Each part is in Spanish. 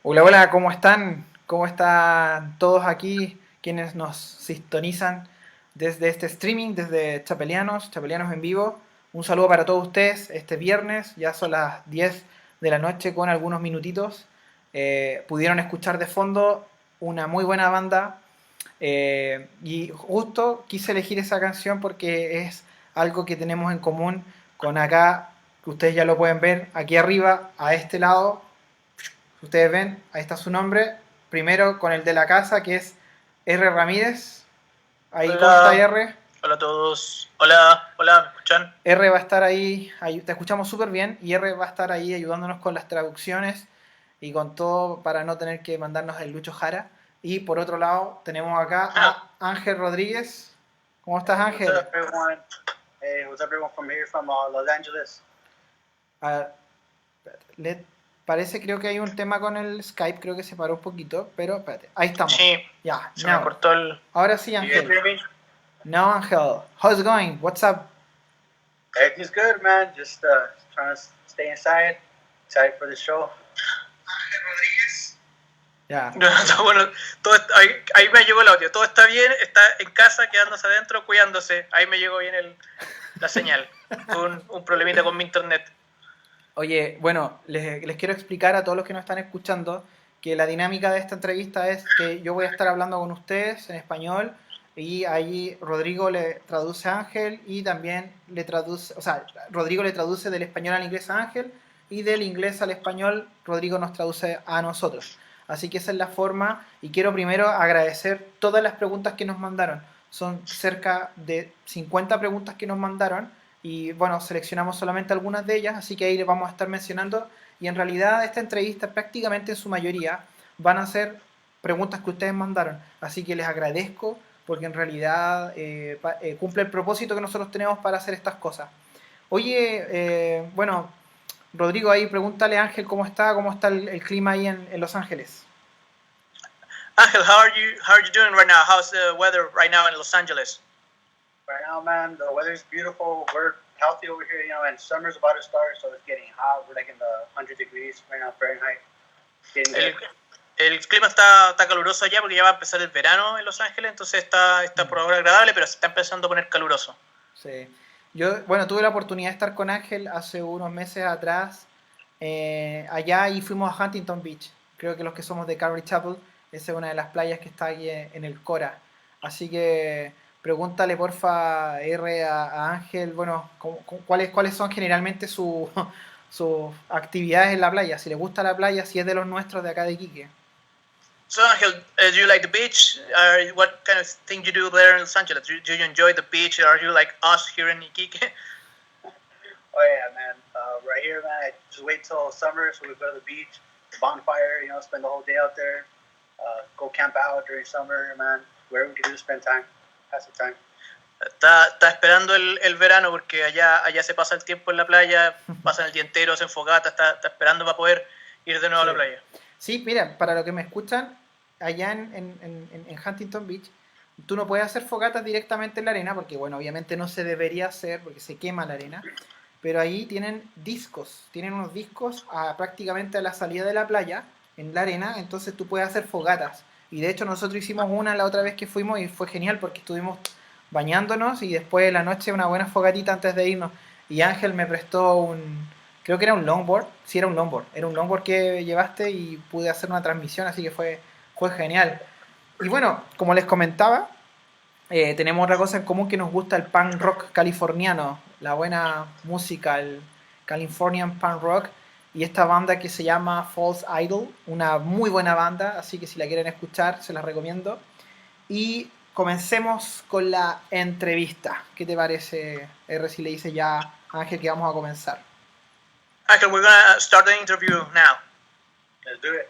Hola, hola, ¿cómo están? ¿Cómo están todos aquí quienes nos sintonizan desde este streaming, desde Chapelianos, Chapelianos en vivo? Un saludo para todos ustedes este viernes, ya son las 10 de la noche con algunos minutitos. Pudieron escuchar de fondo una muy buena banda y justo quise elegir esa canción porque es algo que tenemos en común con acá, que ustedes ya lo pueden ver aquí arriba, a este lado. Ustedes ven, ahí está su nombre. Primero con el de la casa, que es R. Ramírez. Ahí, ¿cómo está Hola, R? hola a todos. Hola, hola, ¿me escuchan? R va a estar ahí, te escuchamos súper bien, y R va a estar ahí ayudándonos con las traducciones y con todo para no tener que mandarnos el Lucho Jara. Y por otro lado tenemos acá a Ángel Rodríguez. ¿Cómo estás, Hey, what's Ángel? up, everyone? Hey, what's up, everyone from here from Los Angeles? Ah, le parece, creo que hay un tema con el Skype, creo que se paró un poquito, pero espérate, ahí estamos. Sí, Ya, se me now. cortó el... Ahora sí, You guys Ángel. hear me? Now, Angel, how's it going? What's up? Everything's good, man. Just trying to stay inside. Excited for the show. Ángel Rodríguez. Ya. Bueno, ahí me llegó el audio. Todo está bien, está en casa, quedándose adentro, cuidándose. Ahí me llegó bien la señal. Fue un problemita con mi internet. Oye, bueno, les quiero explicar a todos los que nos están escuchando que la dinámica de esta entrevista es que yo voy a estar hablando con ustedes en español y ahí Rodrigo le traduce a Ángel y también le traduce, o sea, Rodrigo le traduce del español al inglés a Ángel y del inglés al español Rodrigo nos traduce a nosotros. Así que esa es la forma y quiero primero agradecer todas las preguntas que nos mandaron. Son cerca de 50 preguntas que nos mandaron y bueno, seleccionamos solamente algunas de ellas, así que ahí les vamos a estar mencionando. Y en realidad esta entrevista prácticamente en su mayoría van a ser preguntas que ustedes mandaron. Así que les agradezco porque en realidad cumple el propósito que nosotros tenemos para hacer estas cosas. Oye, bueno, Rodrigo, ahí pregúntale a Ángel cómo está el clima ahí en Los Ángeles. Ángel, how are you doing right now? How's the weather right now in Los Angeles? Right now, man, the weather's beautiful. We're healthy over here, and summer's about to start, so it's getting hot. We're like in the 100 degrees right now, Fahrenheit. Getting El, good. el clima está caluroso allá porque ya va a empezar el verano en Los Ángeles, entonces está por ahora agradable, pero se está empezando a poner caluroso. Sí. Yo, bueno, tuve la oportunidad de estar con Ángel hace unos meses atrás allá y fuimos a Huntington Beach. Creo que los que somos de Calvary Chapel, esa es una de las playas que está ahí en el Cora. Así que pregúntale porfa R a Ángel, bueno, cuáles son generalmente sus actividades en la playa, si le gusta la playa, si es de los nuestros de acá de Iquique. So, Angel, do you like the beach? What kind of thing you do there in Los Angeles? Do you enjoy the beach? Are you like us here in Iquique? Oh yeah, man. Right here, man. I just wait till summer, so we go to the beach, bonfire. Spend the whole day out there. Go camp out during summer, man. Wherever we can do, spend time, pass the time. Está esperando el verano porque allá se pasa el tiempo en la playa, pasan el día entero, hacen fogata, está esperando para poder ir de nuevo Sí. a la playa. Sí, mira, para los que me escuchan, allá en Huntington Beach, tú no puedes hacer fogatas directamente en la arena, porque bueno, obviamente no se debería hacer porque se quema la arena, pero ahí tienen unos discos prácticamente a la salida de la playa, en la arena, entonces tú puedes hacer fogatas. Y de hecho nosotros hicimos una la otra vez que fuimos y fue genial porque estuvimos bañándonos y después de la noche una buena fogatita antes de irnos. Y Ángel me prestó creo que era un longboard, sí era un longboard que llevaste y pude hacer una transmisión, así que fue genial. Y bueno, como les comentaba, tenemos otra cosa en común que nos gusta el punk rock californiano, la buena música, el Californian punk rock y esta banda que se llama False Idol, una muy buena banda, así que si la quieren escuchar se las recomiendo. Y comencemos con la entrevista. ¿Qué te parece, R, si le dice ya a Ángel que vamos a comenzar? Ángel, we're gonna start the interview now. Let's do it.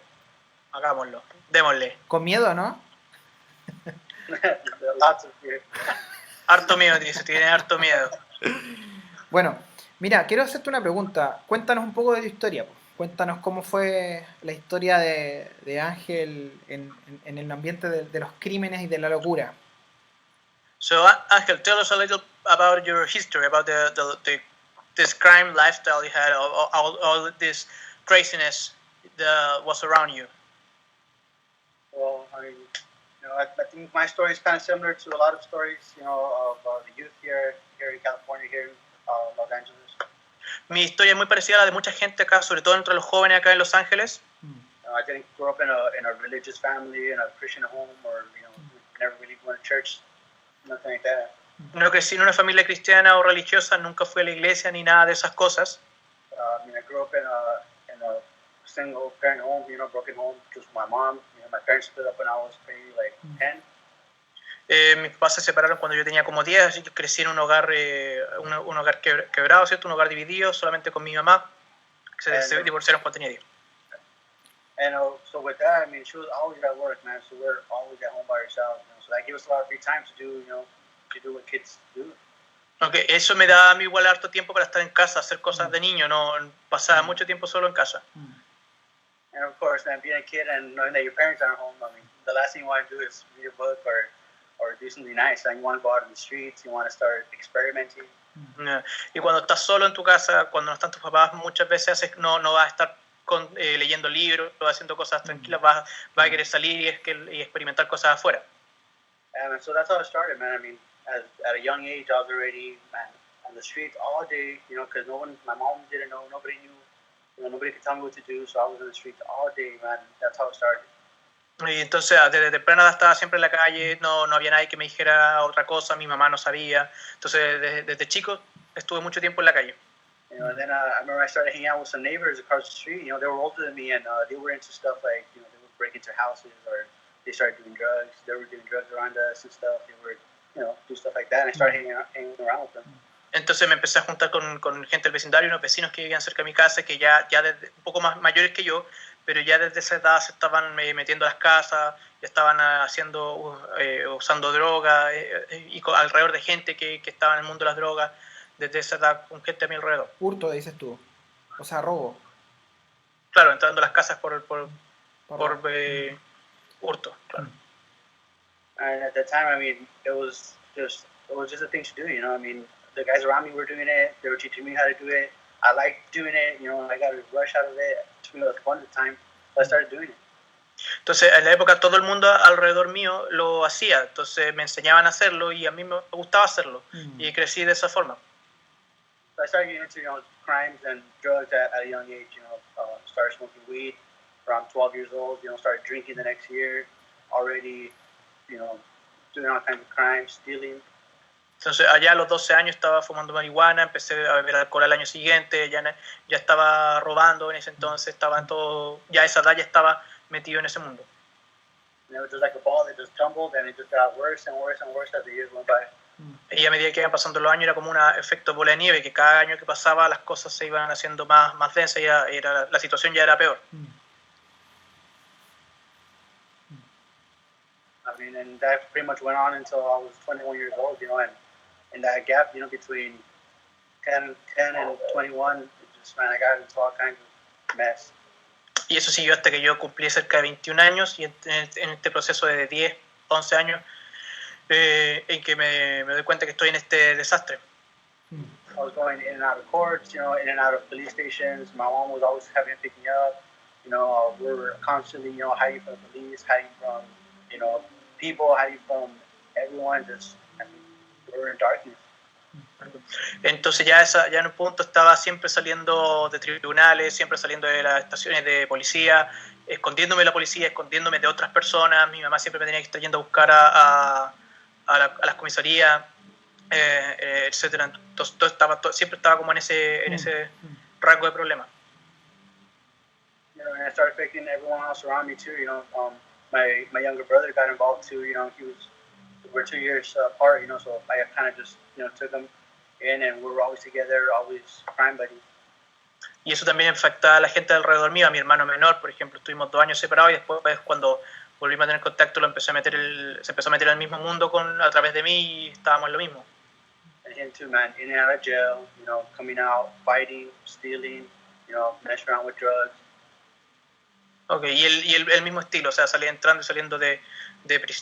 Hagámoslo, démosle. Con miedo, ¿no? Lots of fear. Harto miedo, dice, tiene harto miedo. Bueno, mira, quiero hacerte una pregunta. Cuéntanos un poco de tu historia. Cuéntanos cómo fue la historia de Ángel en el ambiente de los crímenes y de la locura. So, Ángel, tell us a little about your history, about this crime lifestyle you had, all this craziness that was around you. I mean, I think my story is kind of similar to a lot of stories, of the youth here in California, here in Los Angeles. Mi historia es muy parecida a la de mucha gente acá, sobre todo entre los jóvenes acá en Los Ángeles. I didn't grow up in a religious family, in a Christian home, or never really went to church, nothing like that. No crecí en una familia cristiana o religiosa, nunca fui a la iglesia ni nada de esas cosas. I grew up in a single parent home, broken home, just my mom. My parents split up when I was maybe like 10. Mis papás se separaron cuando yo tenía como 10, así que crecí en un hogar, un hogar quebrado, ¿cierto? Un hogar dividido, solamente con mi mamá, que se divorciaron cuando tenía 10. And so with that, I mean, she was always at work, man. So we're always at home by ourselves. So that gave us a lot of free time to do what kids do. Okay, eso me da a mí igual harto tiempo para estar en casa, hacer cosas de niño, no pasaba mucho tiempo solo en casa. And of course, man, being a kid and knowing that your parents aren't home, I mean, the last thing you want to do is read a book or do something nice. Like you want to go out in the streets, you want to start experimenting. Y cuando estás solo en tu casa, cuando no están tus papás, muchas veces no vas a estar leyendo libros o haciendo cosas tranquilas, vas a querer salir y experimentar cosas afuera. And so that's how it started, man. I mean, at a young age, I was already, man, on the streets all day, because my mom didn't know, nobody knew, nobody could tell me what to do, so I was in the streets all day, man. That's how it started. Y entonces desde temprana edad estaba siempre en la calle, no había nadie que me dijera otra cosa, mi mamá no sabía, entonces desde chico estuve mucho tiempo en la calle. And then I remember I started hanging out with some neighbors across the street. They were older than me, and they were into stuff like, they would break into houses, or they started doing drugs. They were doing drugs around us and stuff. They were, do stuff like that, and I started hanging around with them. Entonces me empecé a juntar con gente del vecindario, unos vecinos que vivían cerca de mi casa, que ya desde, un poco más mayores que yo, pero ya desde esa edad se estaban metiendo a las casas, ya estaban usando droga, y alrededor de gente que estaba en el mundo de las drogas, desde esa edad, con gente a mi alrededor. Hurto, dices tú. O sea, robo. Claro, entrando a las casas por hurto, claro. And at that time, I mean, it was just a thing to do, I mean, the guys around me were doing it. They were teaching me how to do it. I liked doing it. I got a rush out of it. It was fun at the time. So I started doing it. Entonces, en la época todo el mundo alrededor mío lo hacía. Entonces me enseñaban a hacerlo y a mí me gustaba hacerlo. Y crecí de esa forma. So I started getting into crimes and drugs at a young age. Started smoking weed around 12 years old. Started drinking the next year. Already, doing all kinds of crimes, stealing. Entonces allá a los 12 años estaba fumando marihuana, empecé a beber alcohol al año siguiente, ya estaba robando en ese entonces, estaba en todo, ya a esa edad ya estaba metido en ese mundo. It was just like a ball that just tumbled and it just got worse and worse and worse as the years went by. Y a medida que iban pasando los años era como un efecto bola de nieve, que cada año que pasaba las cosas se iban haciendo más densas y la situación ya era peor. I mean, and that pretty much went on until I was 21 years old, and in that gap, between 10 and 21, I got into all kinds of mess. Y eso siguió hasta que yo cumplí cerca de 21 años y en este proceso de 10, 11 años en que me doy cuenta que estoy en este desastre. I was going in and out of courts, in and out of police stations. My mom was always having to pick me up. We were constantly, hiding from the police, hiding from, people, hiding from everyone. We were in darkness. Entonces ya en un punto estaba siempre saliendo de tribunales, siempre saliendo de las estaciones de policía, escondiéndome de la policía, escondiéndome de otras personas. Mi mamá siempre me tenía que estar yendo a buscar a las comisarías, etcétera. Entonces siempre estaba como en ese rango de problemas. And I started affecting everyone else around me too. My younger brother got involved too. We're 2 years apart. So I kind of just took him in, and we were always together, always crime buddies. Y eso también afecta a la gente alrededor mío, a mi hermano menor, por ejemplo, estuvimos 2 años separados y después cuando volvimos a tener contacto se empezó a meter en el mismo mundo a través de mí y estábamos en lo mismo. And him too, man, in and out of jail, coming out, fighting, stealing, messing around with drugs. Okay, y el mismo estilo, o sea, salía entrando y saliendo de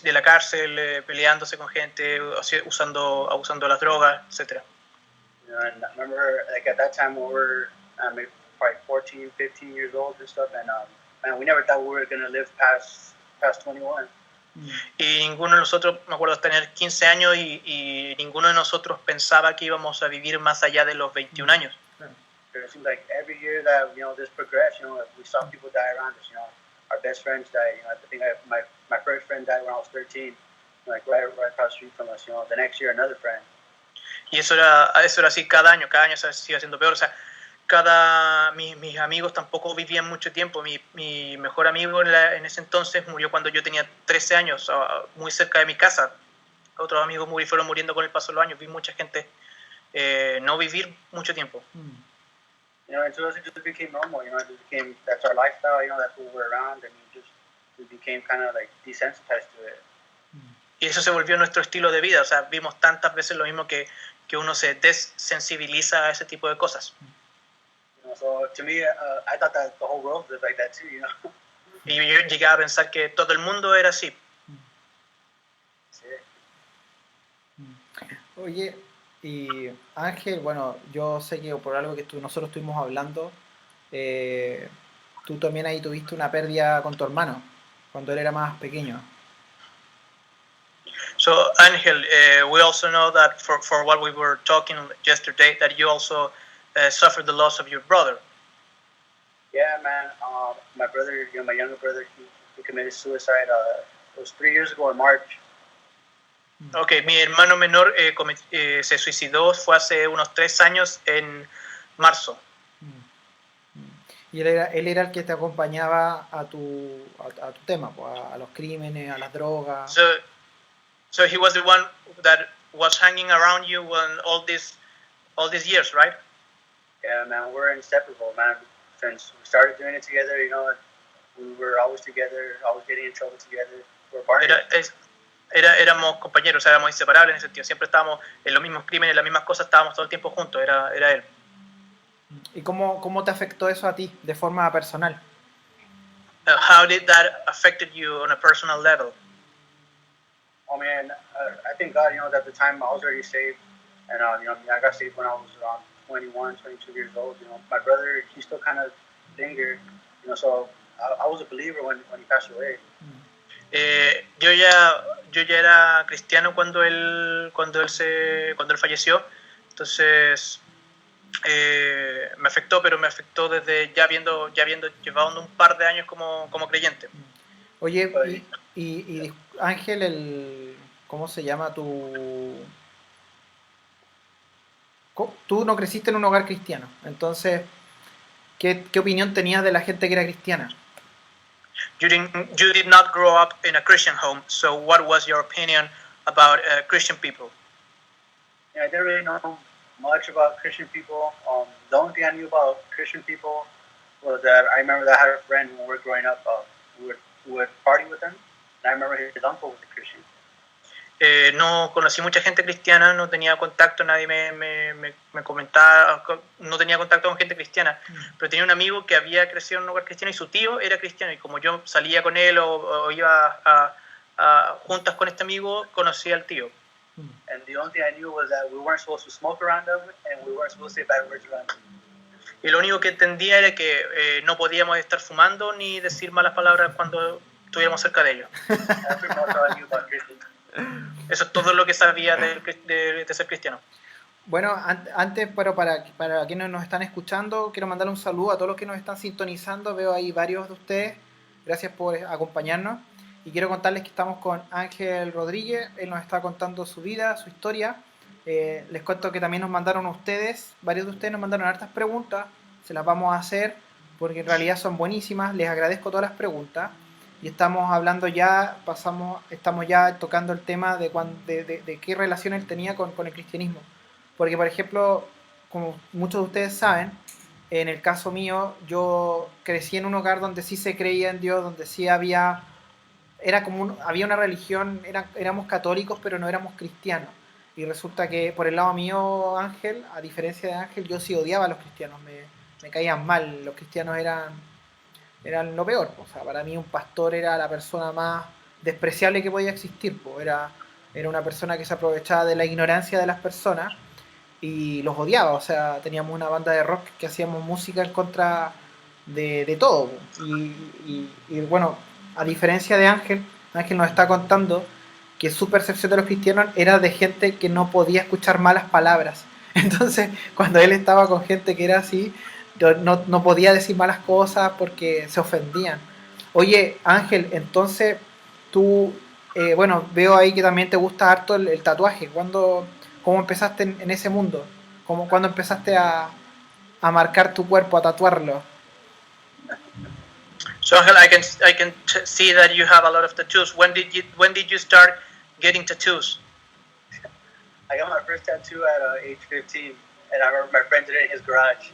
la cárcel, peleándose con gente, abusando de las drogas, etc. And I remember, like, at that time, when we were maybe probably 14, 15 years old and stuff, and we never thought we were going to live past 21. Y ninguno de nosotros, me acuerdo de tener 15 años y ninguno de nosotros pensaba que íbamos a vivir más allá de los 21 años. It seems like every year that this progressed, we saw people die around us. Our best friends died. I think my first friend died when I was 13, like right across the street from us. The next year another friend. Y eso era así cada año se iba haciendo peor. O sea, mis amigos tampoco vivían mucho tiempo. Mi mejor amigo en ese entonces murió cuando yo tenía 13 años, muy cerca de mi casa. Otros amigos fueron muriendo con el paso de los años. Vi mucha gente no vivir mucho tiempo. Until it just became normal. It just became, that's our lifestyle. That's what we're around, and we became kind of like desensitized to it. Y eso se volvió nuestro estilo de vida. O sea, vimos tantas veces lo mismo que uno se desensibiliza a ese tipo de cosas. So to me, I thought that the whole world was like that too. Y yo llegué a pensar que todo el mundo era así. Sí. Oye, y Ángel, bueno, yo sé que por algo que nosotros estuvimos hablando, tú también ahí tuviste una pérdida con tu hermano, cuando él era más pequeño. So, Angel, we also know that for what we were talking yesterday, that you also suffered the loss of your brother. Yeah, man. My brother, my younger brother, he committed suicide. It was 3 years ago in March. Okay, mi hermano menor se suicidó, fue hace unos 3 años en marzo. Y él era el que te acompañaba a tu tema, pues, a los crímenes, a las drogas. So he was the one that was hanging around you when all these years, right? Yeah, man, we're inseparable, man. Since we started doing it together, we were always together, always getting in trouble together. We're partners. Éramos compañeros, éramos inseparables en ese sentido. Siempre estábamos en los mismos crímenes, en las mismas cosas, estábamos todo el tiempo juntos, era él. ¿Y cómo te afectó eso a ti, de forma personal? How did that affected you on a personal level? Oh man, I thank God, that at the time I was already saved, and I got saved when I was around 21, 22 years old. My brother, he still kind of lingered, so I was a believer when he passed away. Yo ya era cristiano cuando él falleció, entonces me afectó, pero me afectó desde ya habiendo llevado un par de años como creyente. Oye, y Ángel, ¿cómo se llama tu...? Tú no creciste en un hogar cristiano, entonces, ¿qué opinión tenías de la gente que era cristiana? You did not grow up in a Christian home, so what was your opinion about Christian people? Yeah, I didn't really know much about Christian people. The only thing I knew about Christian people was that I remember that I had a friend when we were growing up. We would party with him, and I remember his uncle was a Christian. No conocí mucha gente cristiana, no tenía contacto, nadie me comentaba, no tenía contacto con gente cristiana, pero tenía un amigo que había crecido en un hogar cristiano y su tío era cristiano, y como yo salía con él o iba a juntas con este amigo, conocí al tío. And the only thing I knew was that we weren't supposed to smoke around him and we weren't supposed to say bad words around him. Y lo único que entendía era que no podíamos estar fumando ni decir malas palabras cuando estuviéramos cerca de ellos. That's pretty much all I knew about Christians. Eso es todo lo que sabía de ser cristiano. Bueno, antes, pero para quienes nos están escuchando, quiero mandarle un saludo a todos los que nos están sintonizando. Veo ahí varios de ustedes. Gracias por acompañarnos. Y quiero contarles que estamos con Ángel Rodríguez. Él nos está contando su vida, su historia. Les cuento que también nos mandaron ustedes, varios de ustedes nos mandaron hartas preguntas. Se las vamos a hacer porque en realidad son buenísimas. Les agradezco todas las preguntas. Y estamos hablando ya, estamos ya tocando el tema de qué relación él tenía con el cristianismo. Porque, por ejemplo, como muchos de ustedes saben, en el caso mío, yo crecí en un hogar donde sí se creía en Dios, donde sí había una religión, éramos católicos, pero no éramos cristianos. Y resulta que por el lado mío, Ángel, a diferencia de Ángel, yo sí odiaba a los cristianos, me caían mal, los cristianos eran lo peor. O sea, para mí un pastor era la persona más despreciable que podía existir. Era una persona que se aprovechaba de la ignorancia de las personas y los odiaba. O sea, teníamos una banda de rock que hacíamos música en contra de todo. Y bueno, a diferencia de Ángel, Ángel nos está contando que su percepción de los cristianos era de gente que no podía escuchar malas palabras. Entonces, cuando él estaba con gente que era así, no podía decir malas cosas porque se ofendían. Oye, Ángel, entonces tú, bueno, veo ahí que también te gusta harto el tatuaje. ¿Cómo empezaste en ese mundo? ¿Cuándo empezaste a marcar tu cuerpo, a tatuarlo? So Angel, I can see that you have a lot of tattoos. When did you start getting tattoos? I got my first tattoo at age 15, and I remember my friend did it in his garage.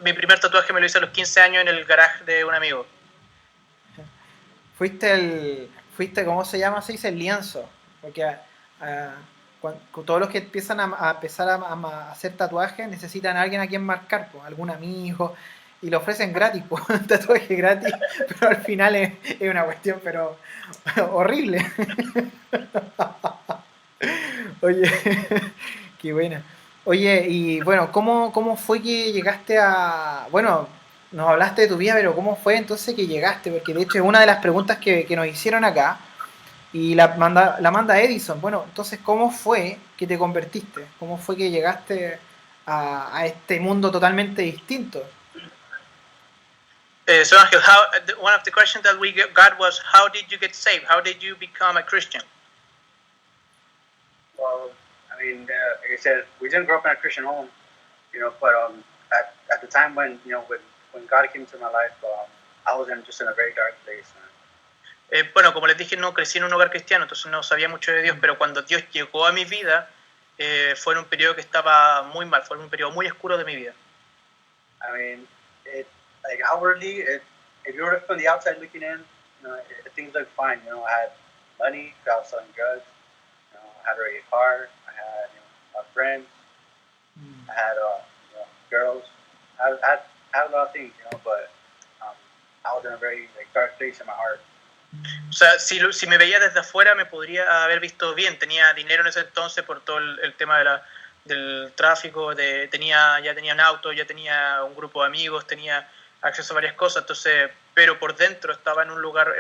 Mi primer tatuaje me lo hice a los 15 años en el garage de un amigo. Fuiste, ¿cómo se llama? Se dice el lienzo. Porque todos los que empiezan a empezar a hacer tatuajes necesitan a alguien a quien marcar, pues, algún amigo, y lo ofrecen gratis, pues, un tatuaje gratis, pero al final es una cuestión, pero horrible. Oye, qué buena. Oye, y bueno, ¿cómo fue que llegaste a... Bueno, nos hablaste de tu vida, pero ¿cómo fue entonces que llegaste? Porque de hecho es una de las preguntas que nos hicieron acá y la manda Edison. Bueno, entonces, ¿cómo fue que te convertiste? ¿Cómo fue que llegaste a este mundo totalmente distinto? So Angel, one of the questions that we got was, how did you get saved? How did you become a Christian? Well, I mean, like I said, we didn't grow up in a Christian home, but at the time when God came into my life, I was just in a very dark place. Bueno, como les dije, no crecí en un hogar cristiano, entonces no sabía mucho de Dios, pero cuando Dios llegó a mi vida, fue en un periodo que estaba muy mal, fue en un periodo muy oscuro de mi vida. I mean, like outwardly, if you were from the outside looking in, things looked fine. I had money, I was selling drugs, I had already a car, I had friends, I had girls, I had a lot of things, but I was in a very dark place in my heart. O sea, si me veía desde afuera me podría haber visto bien, tenía dinero en ese entonces por todo el tema del tráfico, ya tenía un auto, ya tenía un grupo de amigos, tenía acceso a varias cosas, entonces, pero por dentro estaba en un lugar,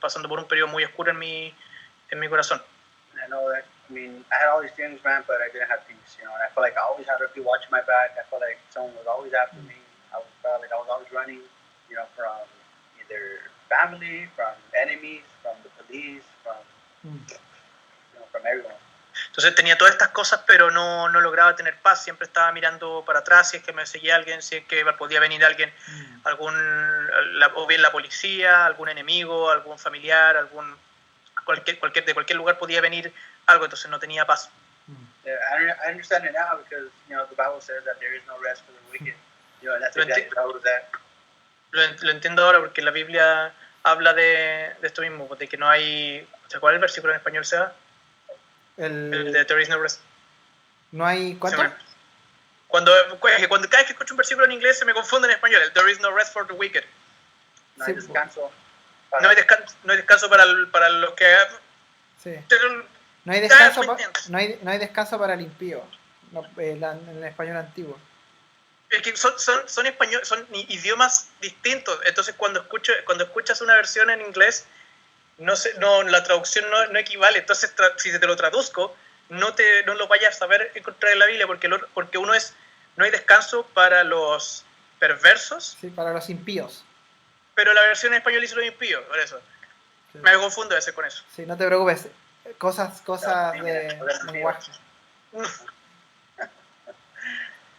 pasando por un periodo muy oscuro en mi corazón. I know that, I had all these things, man, but I didn't have peace, and I felt like I always had to be watching my back. I felt like someone was always after me. I felt like I was always running, from either family, from enemies, from the police, from everyone. Entonces tenía todas estas cosas, pero no lograba tener paz. Siempre estaba mirando para atrás si es que me seguía alguien, si es que podía venir alguien, o bien la policía, algún enemigo, algún familiar, de cualquier lugar podía venir algo, entonces no tenía paz. Yeah, I understand it now because the Bible says that there is no rest for the wicked. And that's exactly how it was at. Lo entiendo ahora porque la Biblia habla de esto mismo, de que no hay... ¿Cuál es el versículo en español, Seba? El de There is no rest. ¿No hay cuánto? Cuando cada vez que escucho un versículo en inglés se me confunde en español. El There is no rest for the wicked. No hay descanso. No hay descanso para los que... Sí. Pero, no hay descanso para el impío, en el español antiguo. Es que son idiomas distintos, entonces cuando escuchas una versión en inglés, la traducción no equivale, entonces si te lo traduzco, no lo vayas a saber encontrar en la Biblia, porque no hay descanso para los perversos. Sí, para los impíos. Pero la versión en español dice los impíos, por eso. Sí. Me confundo a veces con eso. Sí, no te preocupes, cosas de lenguaje.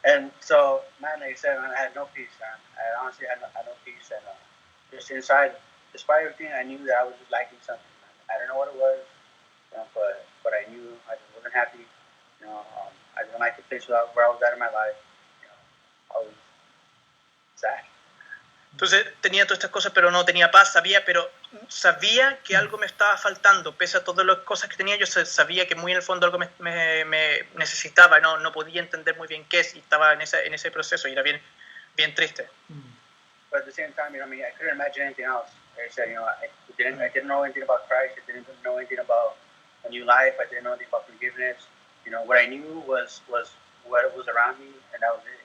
And so, man, like I said, man, I had no peace, man. I honestly had no peace. And just inside, despite everything, I knew that I was just lacking something, man. I don't know what it was, but I knew I just wasn't happy. I didn't like the place where I was at in my life. I was sad. Entonces tenía todas estas cosas, pero no tenía paz, sabía que algo me estaba faltando, pese a todas las cosas que tenía, yo sabía que muy en el fondo algo me necesitaba, no podía entender muy bien qué es, y estaba en ese proceso, y era bien triste. But at the same time, I couldn't imagine anything else. Like I said, I didn't know anything about Christ, I didn't know anything about a new life, I didn't know anything about forgiveness. What I knew was what was around me, and that was it.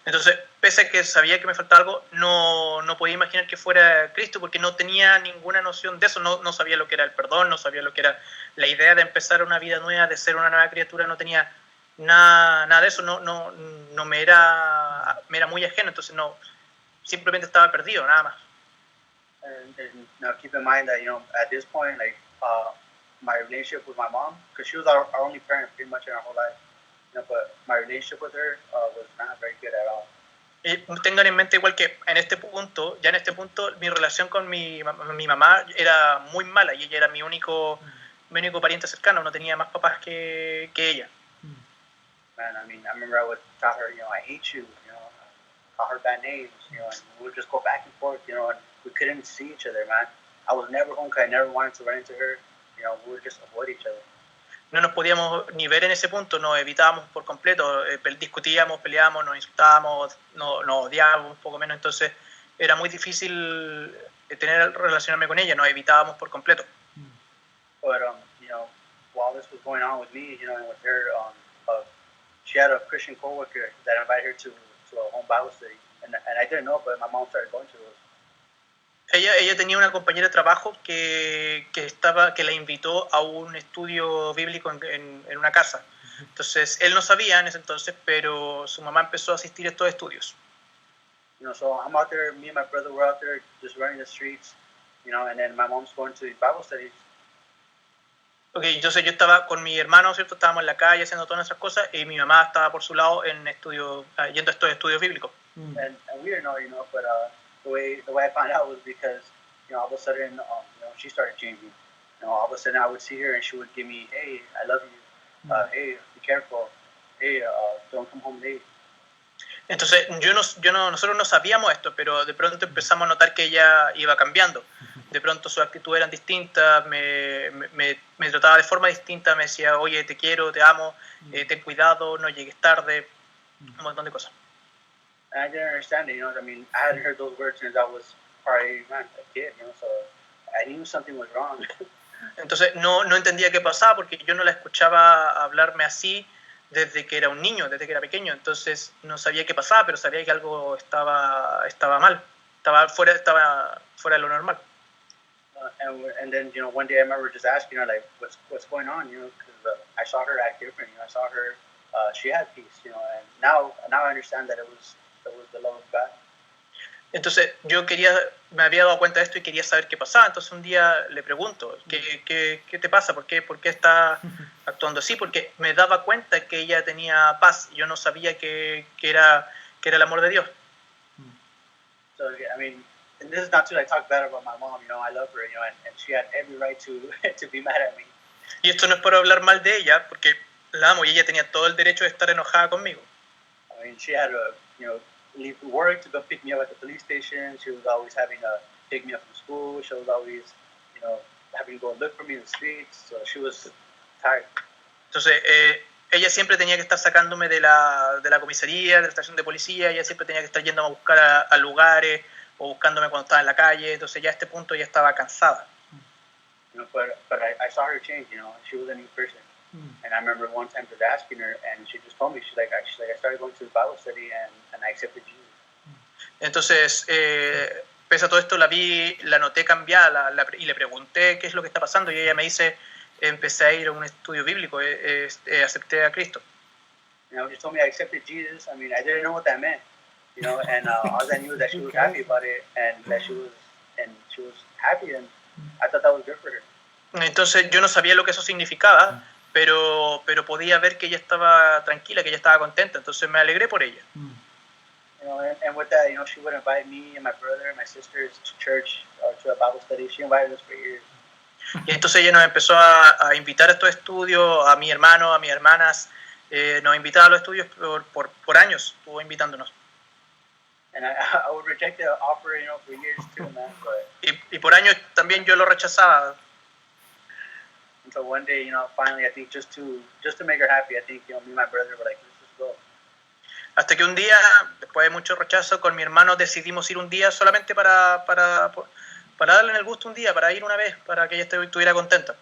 Entonces, pese a que sabía que me faltaba algo, no no podía imaginar que fuera Cristo porque no tenía ninguna noción de eso, no sabía lo que era el perdón, no sabía lo que era la idea de empezar una vida nueva, de ser una nueva criatura, no tenía nada de eso, no me era muy ajeno, entonces no, simplemente estaba perdido, nada más. And now keep in mind that, you know, at this point, like, my relationship with my mom, because she was our only parent pretty much in our whole life, you know, but my relationship with her was not very good at all. Y tengan en mente igual que en este punto, mi relación con mi mamá era muy mala y ella era mi único pariente cercano, no tenía más papás que ella. Man, I mean, I remember I would tell her, you know, I hate you, you know, call her bad names, you know, and we would just go back and forth, you know, and we couldn't see each other, man. I was never home because I never wanted to run into her, you know, we would just avoid each other. No nos podíamos ni ver en ese punto, nos evitábamos por completo, discutíamos, peleábamos, nos insultábamos, nos odiábamos un poco menos, entonces era muy difícil relacionarme con ella, nos evitábamos por completo. But, you know, while this was going on with me, you know, and with her, she had a Christian coworker that invited her to a home Bible study, and I didn't know, but my mom started going to those. Ella tenía una compañera de trabajo que la invitó a un estudio bíblico en una casa. Entonces, él no sabía en ese entonces, pero su mamá empezó a asistir a estos estudios. You know, so I'm out there, me and my brother were out there just running the streets, you know, and then my mom's going to these Bible studies. Okay, entonces yo estaba con mi hermano, ¿cierto? Estábamos en la calle haciendo todas esas cosas y mi mamá estaba por su lado yendo a estos estudios bíblicos. And we didn't know, you know, but the way I found out was because, you know, all of a sudden, you know, she started changing. You know, all of a sudden I would see her and she would give me, hey, I love you. Hey, be careful. Hey, don't come home late. Entonces nosotros no sabíamos esto, pero de pronto empezamos a notar que ella iba cambiando. De pronto sus actitudes eran distintas, me trataba de forma distinta, me decía, oye, te quiero, te amo, ten cuidado, no llegues tarde, un montón de cosas. And I didn't understand it, you know. I mean, I hadn't heard those words since I was probably a kid, you know. So I knew something was wrong. Entonces no entendía qué pasaba porque yo no la escuchaba hablarme así desde que era un niño, desde que era pequeño. Entonces no sabía qué pasaba, pero sabía que algo estaba mal, estaba fuera de lo normal. And then, you know, one day I remember just asking her, like, what's going on, you know, because I saw her act different, you know. I saw her, she had peace, you know, and now I understand that it was the love of God. Entonces me había dado cuenta de esto y quería saber qué pasaba. Entonces un día le pregunto, ¿qué te pasa? ¿Por qué está actuando así? Porque me daba cuenta que ella tenía paz. Yo no sabía que era el amor de Dios. So, I mean, and this is not to like talk bad about my mom, you know, I love her, you know, and she had every right to be mad at me. Y esto no es para hablar mal de ella, porque la amo y ella tenía todo el derecho de estar enojada conmigo. I mean, she had to, you know, leave work to go pick me up at the police station. She was always having to pick me up from school. She was always, you know, having to go look for me in the streets. So she was tired. Entonces, ella siempre tenía que estar sacándome de la comisaría, de la estación de policía. Ella siempre tenía que estar yendo a buscar a lugares o buscándome cuando estaba en la calle. Entonces, ya a este punto ya estaba cansada. You know, but I saw her change. You know, she was a new person. And I remember one time just asking her, and she just told me, she's like, I started going to the Bible study and I accepted Jesus. Entonces, pese a todo esto, la noté cambiada y le pregunté qué es lo que está pasando y ella me dice, empecé a ir a un estudio bíblico, acepté a Cristo. You know, she told me I accepted Jesus. I mean, I didn't know what that meant, you know, and all I knew was that she was happy about it and that she was happy, and I thought that was good for her. Entonces, yo no sabía lo que eso significaba. Pero podía ver que ella estaba tranquila, que ella estaba contenta, entonces me alegré por ella. You know, and with that, you know, she would invite me and my brother and my sisters to church or to a Bible study. She invited us for years. Y entonces ella nos empezó a invitar a estos estudios, a mi hermano, a mis hermanas, nos invitaba a los estudios por años, estuvo invitándonos. And I would reject the offer, you know, for years too, man. But y por años también yo lo rechazaba. until one day, you know, finally, I think just to make her happy, I think, you know, me and my brother were like, let's just go. Hasta que un día, después de mucho rechazo, con mi hermano decidimos ir un día solamente para darle en el gusto un día, para ir una vez, para que ella estuviera contenta.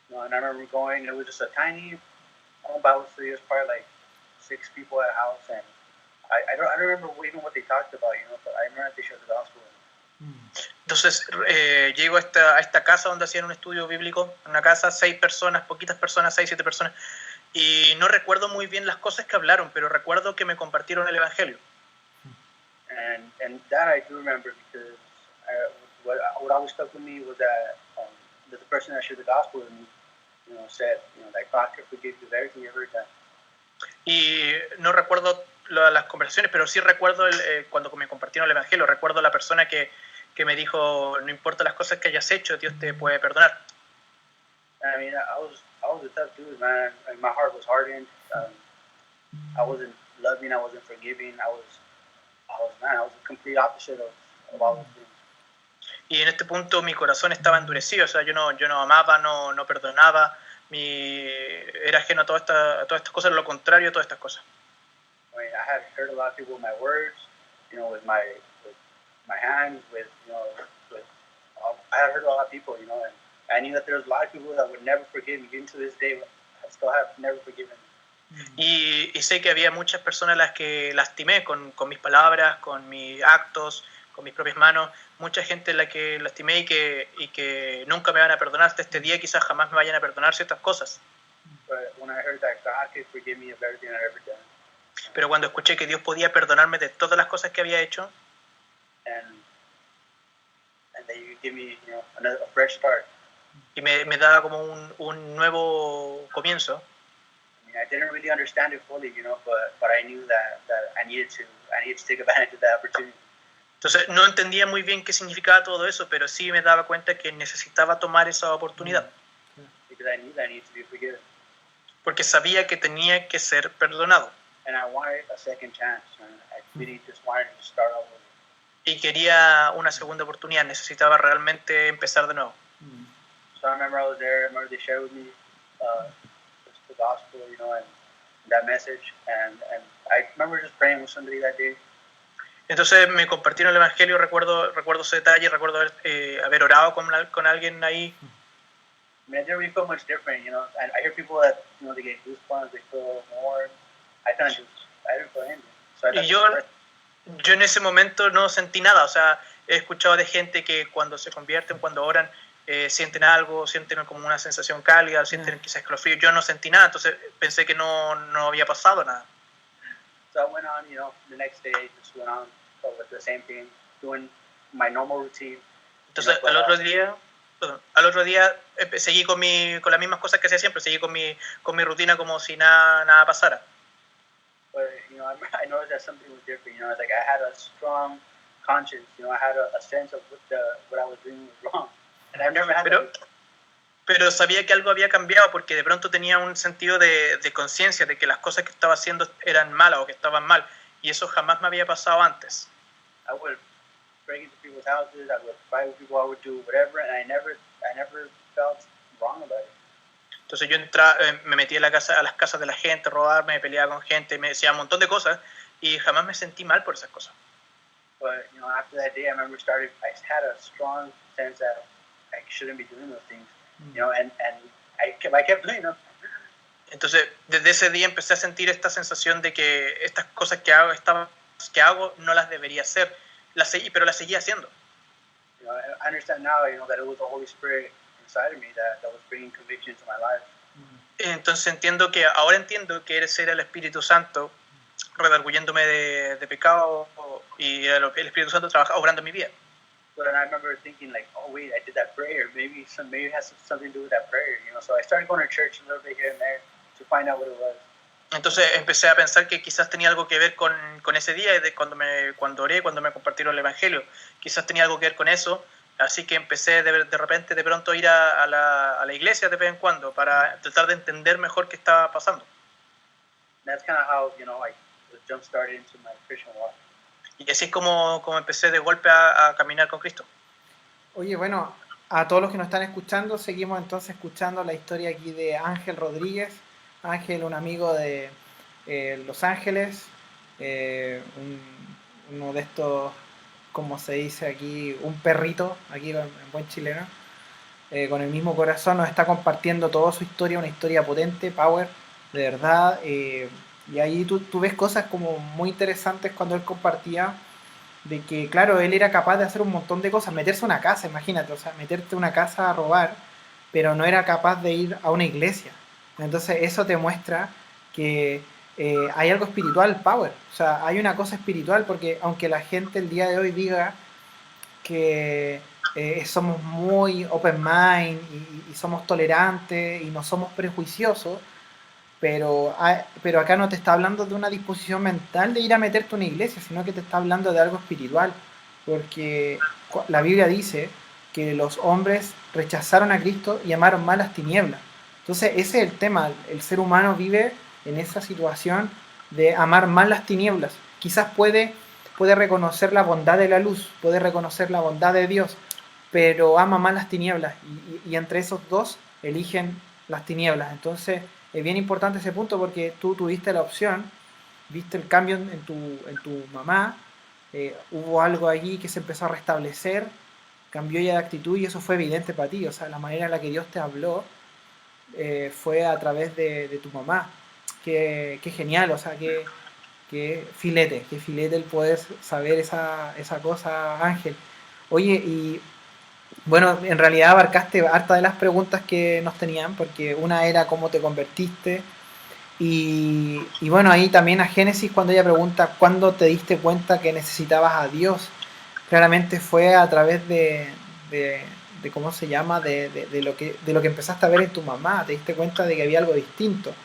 You know, and I remember going, it was just a tiny home Bible study. It was probably like 6 people at a house, and I don't remember even what they talked about, but I remember they shared the gospel. Entonces llego a esta casa donde hacían un estudio bíblico, en una casa, 6 personas, poquitas personas, 6, 7 personas, y no recuerdo muy bien las cosas que hablaron, pero recuerdo que me compartieron el evangelio. And that I do remember because what always stuck with me was that the person that shared the gospel with me, said, that God can forgive you of everything you ever done. Y no recuerdo las conversaciones, pero sí recuerdo cuando me compartieron el evangelio, recuerdo la persona que me dijo, no importa las cosas que hayas hecho, Dios te puede perdonar. I mean, I was a tough dude, man. Like, my heart was hardened. I wasn't loving. I wasn't forgiving. I was the complete opposite of all those things. Y en este punto mi corazón estaba endurecido, o sea, yo no amaba, no perdonaba, era ajeno a todas estas cosas, lo contrario a todas estas cosas. I mean, I had hurt a lot of people with my words, with my hands, I had hurt a lot of people, and I knew that there was a lot of people that would never forgive me. Even to this day, I still have never forgiven me. Y sé que había muchas personas a las que lastimé con mis palabras, con mis actos, con mis propias manos, mucha gente a la que lastimé y que nunca me van a perdonar hasta este día, quizás jamás me vayan a perdonar ciertas cosas. Pero cuando escuché que Dios podía perdonarme de todas las cosas que había hecho, y me daba como un nuevo comienzo. I didn't really understand it fully, but I knew that I needed to take advantage of that opportunity. Entonces no entendía muy bien qué significaba todo eso, pero sí me daba cuenta que necesitaba tomar esa oportunidad. Because I knew that I needed to be forgiven. Porque sabía que tenía que ser perdonado. And I wanted a second chance. I really just wanted to start over. Y quería una segunda oportunidad, necesitaba realmente empezar de nuevo. So I remember I was there, I remember they shared with me the gospel, and that message, and I remember just praying with somebody that day. Entonces me compartieron el evangelio, recuerdo ese detalle, recuerdo haber orado con alguien ahí. I mean, I didn't really feel much different, and I hear people that, they get goosebumps, they feel more. I didn't feel anything. So Y yo en ese momento no sentí nada, o sea, he escuchado de gente que cuando se convierten, cuando oran, sienten algo, sienten como una sensación cálida, sienten quizás escalofrío. Yo no sentí nada, entonces pensé que no había pasado nada. So I went on, the next day, just went on with the same thing, doing my normal routine. Entonces al otro día seguí con las mismas cosas que hacía siempre, seguí con mi rutina como si nada pasara. But I noticed that something was different. It's like I had a strong conscience. I had a sense of what I was doing was wrong. And I've never had pero sabía que algo había cambiado porque de pronto tenía un sentido de conciencia de que las cosas que estaba haciendo eran malas o que estaban mal, y eso jamás me había pasado antes. I would break into people's houses, I would fight with people, I would do whatever, and I never felt wrong about it. Entonces yo me metía a las casas de la gente, robarme, me peleaba con gente, me decía un montón de cosas y jamás me sentí mal por esas cosas. But after that day, I remember I had a strong sense that I shouldn't be doing those things. And I kept doing them. Entonces, desde ese día empecé a sentir esta sensación de que estas cosas que hago no las debería hacer, pero las seguía haciendo. I understand now, that it was the Holy Spirit inside of me that was bringing conviction to my life. Entonces ahora entiendo que era el Espíritu Santo redarguyéndome de pecado, y el Espíritu Santo obrando en mi vida. But I remember thinking like, oh wait, I did that prayer. Maybe it has something to do with that prayer, So I started going to church a little bit here and there to find out what it was. Entonces empecé a pensar que quizás tenía algo que ver con ese día, de cuando oré, cuando me compartieron el evangelio. Quizás tenía algo que ver con eso, así que empecé de pronto a ir a la iglesia de vez en cuando para tratar de entender mejor qué estaba pasando. That's kind of how I was jump started into my Christian walk. Y así es como empecé de golpe a caminar con Cristo. Oye, bueno, a todos los que nos están escuchando, seguimos entonces escuchando la historia aquí de Ángel Rodríguez. Ángel, un amigo de Los Ángeles, uno de estos, como se dice aquí, un perrito, aquí en buen chileno, con el mismo corazón, nos está compartiendo toda su historia, una historia potente, power, de verdad. Y ahí tú ves cosas como muy interesantes cuando él compartía de que, claro, él era capaz de hacer un montón de cosas, meterse a una casa, imagínate, o sea, meterte a una casa a robar, pero no era capaz de ir a una iglesia. Entonces eso te muestra que hay algo espiritual, power, o sea, hay una cosa espiritual, porque aunque la gente el día de hoy diga que somos muy open mind y somos tolerantes y no somos prejuiciosos, pero acá no te está hablando de una disposición mental de ir a meterte a una iglesia, sino que te está hablando de algo espiritual, porque la Biblia dice que los hombres rechazaron a Cristo y amaron más las tinieblas. Entonces ese es el tema, el ser humano vive en esa situación de amar más las tinieblas. Quizás puede reconocer la bondad de la luz, puede reconocer la bondad de Dios, pero ama más las tinieblas y entre esos dos eligen las tinieblas. Entonces es bien importante ese punto porque tú tuviste la opción, viste el cambio en tu mamá, hubo algo allí que se empezó a restablecer, cambió ya de actitud y eso fue evidente para ti. O sea, la manera en la que Dios te habló fue a través de tu mamá. Qué genial, o sea, qué filete el poder saber esa cosa, Ángel. Oye, y bueno, en realidad abarcaste harta de las preguntas que nos tenían, porque una era cómo te convertiste, y bueno, ahí también a Génesis cuando ella pregunta cuándo te diste cuenta que necesitabas a Dios, claramente fue a través de, de ¿cómo se llama? De lo que empezaste a ver en tu mamá, te diste cuenta de que había algo distinto.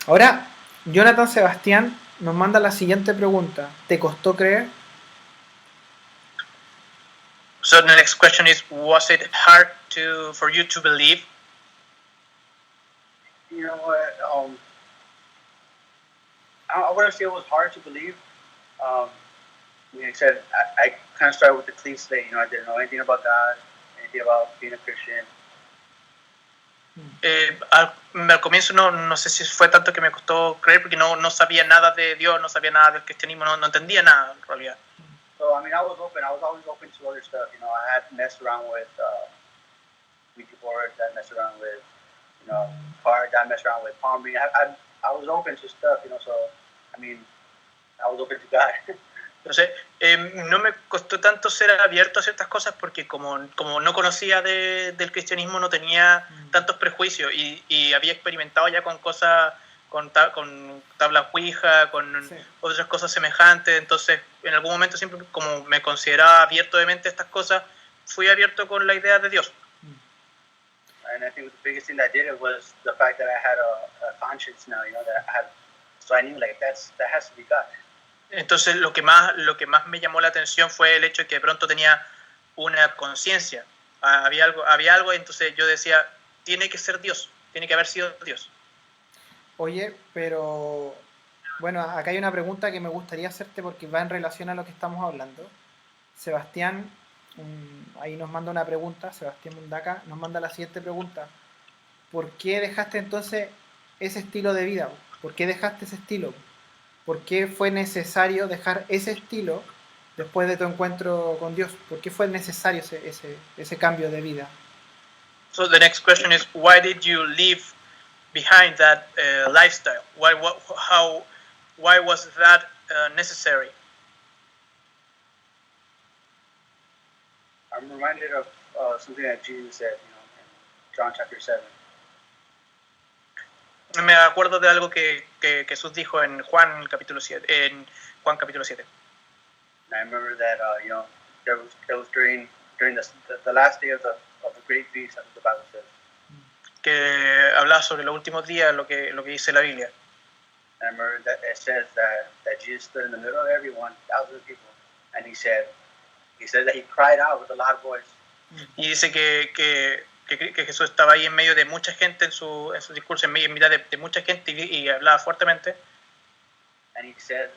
Ahora, Jonathan Sebastián nos manda la siguiente pregunta. ¿Te costó creer? So the next question is, was it hard for you to believe? You know what? I wouldn't say it was hard to believe. Like I said, I kind of started with the clean slate. I didn't know anything about God, anything about being a Christian. Al comienzo no sé si fue tanto que me costó creer porque no sabía nada de Dios, no sabía nada del cristianismo, no entendía nada en realidad. So, I mean, I was open. I was always open to other stuff. I had messed around with Ouija boards. I messed around with, cards. I messed around with palm reading. I was open to stuff, so, I mean, I was open to God. Entonces, no me costó tanto ser abierto a ciertas cosas porque como no conocía del cristianismo, no tenía tantos prejuicios y había experimentado ya con cosas, con tablas Ouija, con otras cosas semejantes. Entonces, en algún momento siempre como me consideraba abierto de mente a estas cosas, fui abierto con la idea de Dios. And I think the biggest thing that did it was the fact that I had a conscience now, that I had, so I knew that has to be God. Entonces lo que más me llamó la atención fue el hecho de que de pronto tenía una conciencia. Había algo, entonces yo decía, tiene que ser Dios, tiene que haber sido Dios. Oye, pero bueno, acá hay una pregunta que me gustaría hacerte porque va en relación a lo que estamos hablando. Sebastián, ahí nos manda una pregunta, Sebastián Mundaca nos manda la siguiente pregunta. ¿Por qué dejaste entonces ese estilo de vida? ¿Por qué dejaste ese estilo? ¿Por qué fue necesario dejar ese estilo después de tu encuentro con Dios? ¿Por qué fue necesario ese cambio de vida? So the next question is, why did you leave behind that lifestyle? Why was that necessary? I'm reminded of something that Jesus said, in John chapter 7. Me acuerdo de algo que Jesús dijo en Juan capítulo 7. And I remember that there was during the last day of the great feast, as the Bible says. Que hablaba sobre los últimos días, lo que dice la Biblia. And I remember that it says that Jesus stood in the middle of everyone, thousands of people, and he said that he cried out with a loud voice. Y dice que Jesús estaba ahí en medio de mucha gente en su discurso, en mitad de mucha gente y hablaba fuertemente. And he said,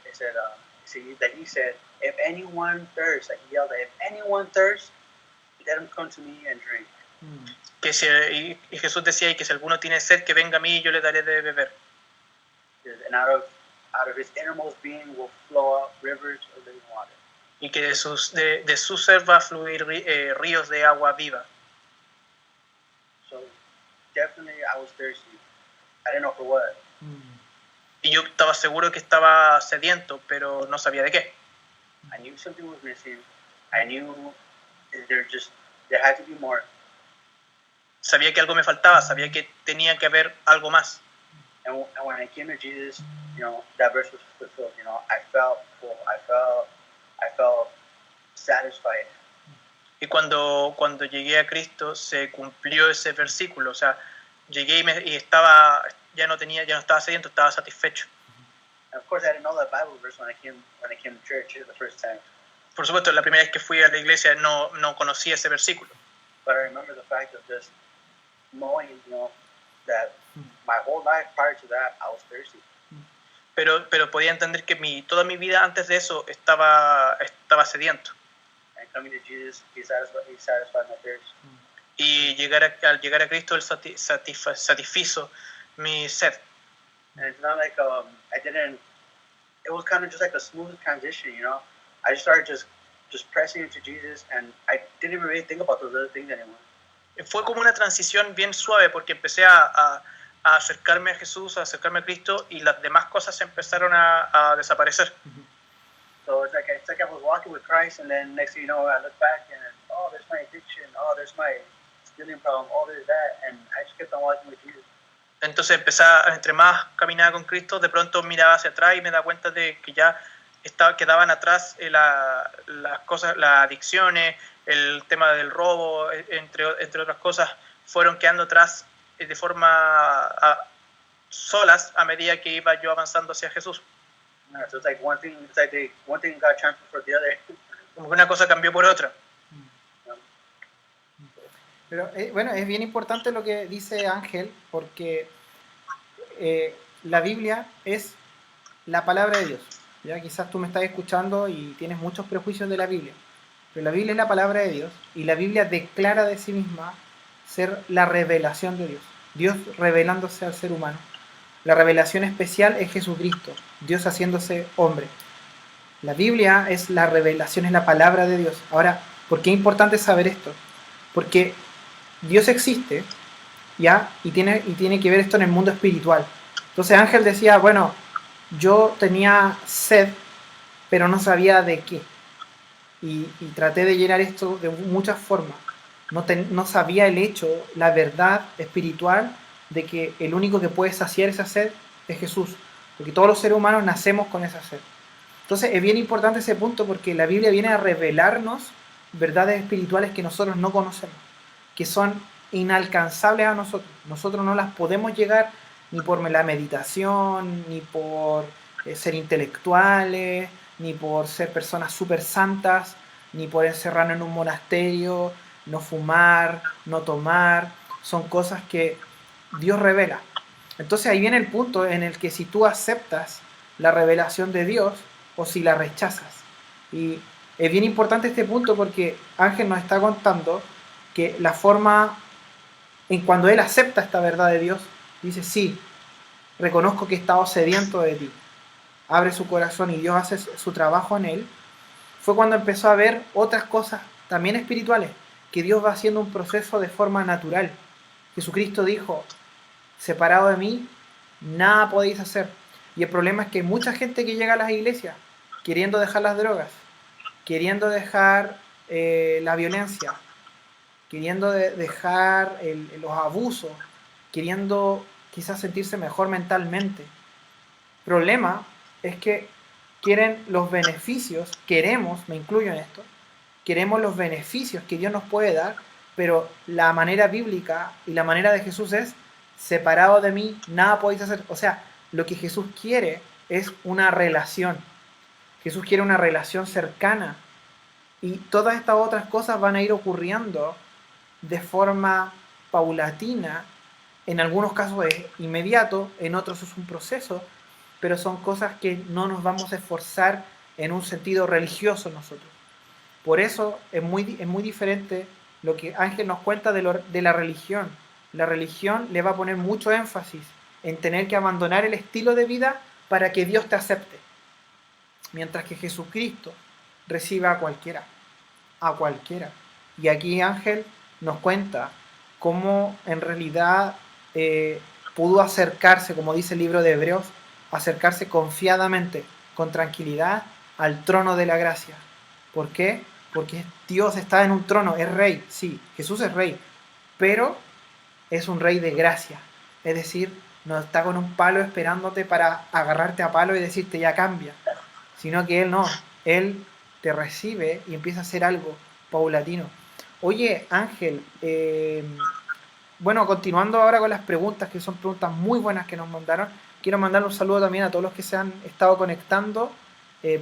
if anyone thirsts, like he yelled, if anyone thirsts, let him come to me and drink. Y Jesús decía que si alguno tiene sed, que venga a mí y yo le daré de beber. And out of his innermost being will flow out rivers of living water. Y que de su ser va a fluir ríos de agua viva. So definitely I was thirsty. I didn't know for what. Y yo estaba seguro que estaba sediento, pero no sabía de qué. I knew something was missing. I knew there had to be more. Sabía que algo me faltaba, sabía que tenía que haber algo más. And when I came to Jesus, that verse was fulfilled. I felt full. I felt satisfied. Y cuando llegué a Cristo se cumplió ese versículo, o sea, llegué y estaba, ya no estaba sediento, estaba satisfecho. And of course, I didn't know that Bible verse when I came to church the first time. Por supuesto, la primera vez que fui a la iglesia no conocía ese versículo. But I remember the fact of just knowing, that my whole life prior to that, I was thirsty. Pero podía entender que toda mi vida antes de eso estaba sediento. And coming to Jesus, He satisfied my thirst. Y al llegar a Cristo, Él satisfizo mi sed. And it's not like it was kind of just like a smooth transition, I just started just pressing into Jesus, and I didn't even really think about those other things anymore. Fue como una transición bien suave porque empecé a acercarme a Jesús, a acercarme a Cristo, y las demás cosas empezaron a desaparecer. So it's like I was walking with Christ, and then next thing you know, I look back and there's my addiction, there's my stealing problem, there's that, and I just kept on walking with Jesus. Entonces entre más caminaba con Cristo, de pronto miraba hacia atrás y me daba cuenta de que ya quedaban atrás las cosas, las adicciones, el tema del robo, entre otras cosas, fueron quedando atrás de forma solas a medida que iba yo avanzando hacia Jesús. So it's like one thing got transferred for the other. Como que una cosa cambió por otra. Pero bueno, es bien importante lo que dice Ángel, porque la Biblia es la palabra de Dios. ¿Ya? Quizás tú me estás escuchando y tienes muchos prejuicios de la Biblia, pero la Biblia es la palabra de Dios, y la Biblia declara de sí misma ser la revelación de Dios. Dios revelándose al ser humano. La revelación especial es Jesucristo, Dios haciéndose hombre. La Biblia es la revelación, es la palabra de Dios. Ahora, ¿por qué es importante saber esto? Porque Dios existe, ¿ya? Y tiene que ver esto en el mundo espiritual. Entonces Ángel decía, bueno, yo tenía sed, pero no sabía de qué. Y traté de llenar esto de muchas formas. No sabía el hecho, la verdad espiritual de que el único que puede saciar esa sed es Jesús. Porque todos los seres humanos nacemos con esa sed. Entonces es bien importante ese punto, porque la Biblia viene a revelarnos verdades espirituales que nosotros no conocemos, que son inalcanzables a nosotros. Nosotros no las podemos llegar ni por la meditación, ni por ser intelectuales, ni por ser personas súper santas, ni por encerrarnos en un monasterio, no fumar, no tomar. Son cosas que Dios revela. Entonces ahí viene el punto en el que si tú aceptas la revelación de Dios o si la rechazas. Y es bien importante este punto, porque Ángel nos está contando que la forma en cuando él acepta esta verdad de Dios, dice, sí, reconozco que he estado sediento de ti. Abre su corazón y Dios hace su trabajo en él. Fue cuando empezó a ver otras cosas también espirituales, que Dios va haciendo un proceso de forma natural. Jesucristo dijo, separado de mí, nada podéis hacer. Y el problema es que hay mucha gente que llega a las iglesias queriendo dejar las drogas, queriendo dejar la violencia, queriendo dejar los abusos, queriendo quizás sentirse mejor mentalmente. El problema es que quieren los beneficios, me incluyo en esto, queremos los beneficios que Dios nos puede dar, pero la manera bíblica y la manera de Jesús es, separado de mí, nada podéis hacer. O sea, lo que Jesús quiere es una relación. Jesús quiere una relación cercana. Y todas estas otras cosas van a ir ocurriendo de forma paulatina. En algunos casos es inmediato, en otros es un proceso, pero son cosas que no nos vamos a esforzar en un sentido religioso nosotros. Por eso es muy diferente lo que Ángel nos cuenta de la religión. La religión le va a poner mucho énfasis en tener que abandonar el estilo de vida para que Dios te acepte. Mientras que Jesucristo recibe a cualquiera. Y aquí Ángel nos cuenta cómo en realidad pudo acercarse, como dice el libro de Hebreos, acercarse confiadamente, con tranquilidad, al trono de la gracia. ¿Por qué? Porque Dios está en un trono, es rey, sí, Jesús es rey, pero es un rey de gracia. Es decir, no está con un palo esperándote para agarrarte a palo y decirte ya cambia, sino que Él no, Él te recibe y empieza a hacer algo paulatino. Oye, Ángel, bueno, continuando ahora con las preguntas, que son preguntas muy buenas que nos mandaron, quiero mandar un saludo también a todos los que se han estado conectando.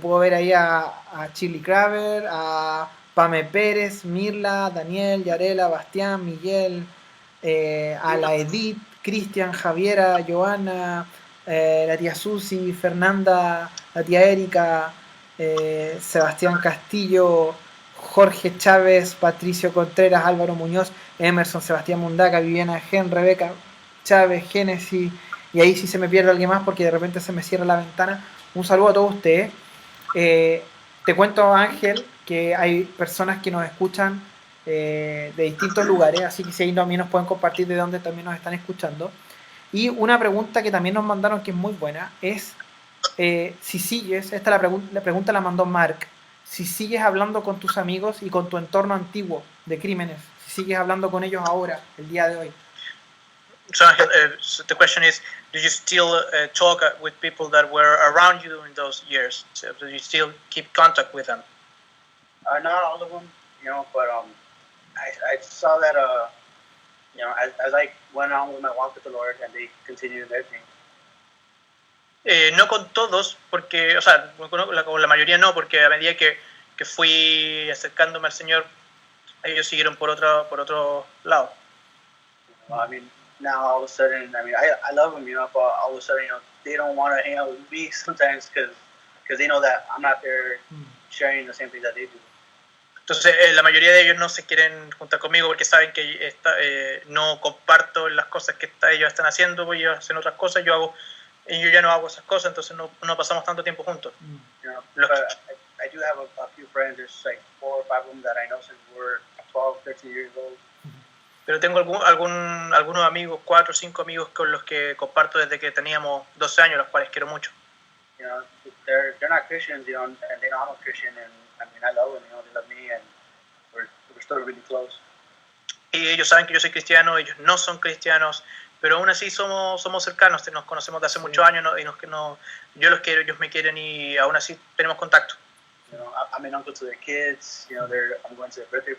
Puedo ver ahí a Chili Craver, a Pame Pérez, Mirla, Daniel, Yarela, Bastián, Miguel, a la Edith, Cristian, Javiera, Joana, la tía Susi, Fernanda, la tía Erika, Sebastián Castillo, Jorge Chávez, Patricio Contreras, Álvaro Muñoz, Emerson, Sebastián Mundaca, Viviana Gen, Rebeca Chávez, Génesis, y ahí sí se me pierde alguien más porque de repente se me cierra la ventana. Un saludo a todos ustedes. Te cuento, Ángel, que hay personas que nos escuchan de distintos lugares, así que si ahí también nos pueden compartir de dónde también nos están escuchando. Y una pregunta que también nos mandaron que es muy buena es si sigues, esta la pregunta la mandó Mark, si sigues hablando con tus amigos y con tu entorno antiguo de crímenes, si sigues hablando con ellos ahora, el día de hoy. So the question is, do you still talk with people that were around you in those years? So do you still keep contact with them? Not all of them, but I saw that, as I went on with my walk with the Lord and they continued their thing. No con todos, porque, o sea, con la mayoría no, porque a medida que fui acercándome al Señor, ellos siguieron por otro lado. I mean, now all of a sudden, I love them, but all of a sudden, they don't want to hang out with me sometimes because they know that I'm not there sharing the same thing that they do. Entonces, la mayoría de ellos no se quieren juntar conmigo porque saben que no comparto las cosas que ellos están haciendo, pues ellos hacen otras cosas, yo ya no hago esas cosas, entonces no pasamos tanto tiempo juntos. But I do have a few friends, there's like 4 or 5 of them that I know since we're 12, 13 years old. Pero tengo algunos amigos, 4 o 5 amigos con los que comparto desde que teníamos 12 años, los cuales quiero mucho. They're not Christians, and they know I'm a Christian, and I love them, they love me, and we're still really close. Y ellos saben que yo soy cristiano, ellos no son cristianos, pero aún así somos cercanos, nos conocemos de hace muchos años, y yo los quiero, ellos me quieren y aún así tenemos contacto. I'm an uncle to their kids, I'm going to their birthday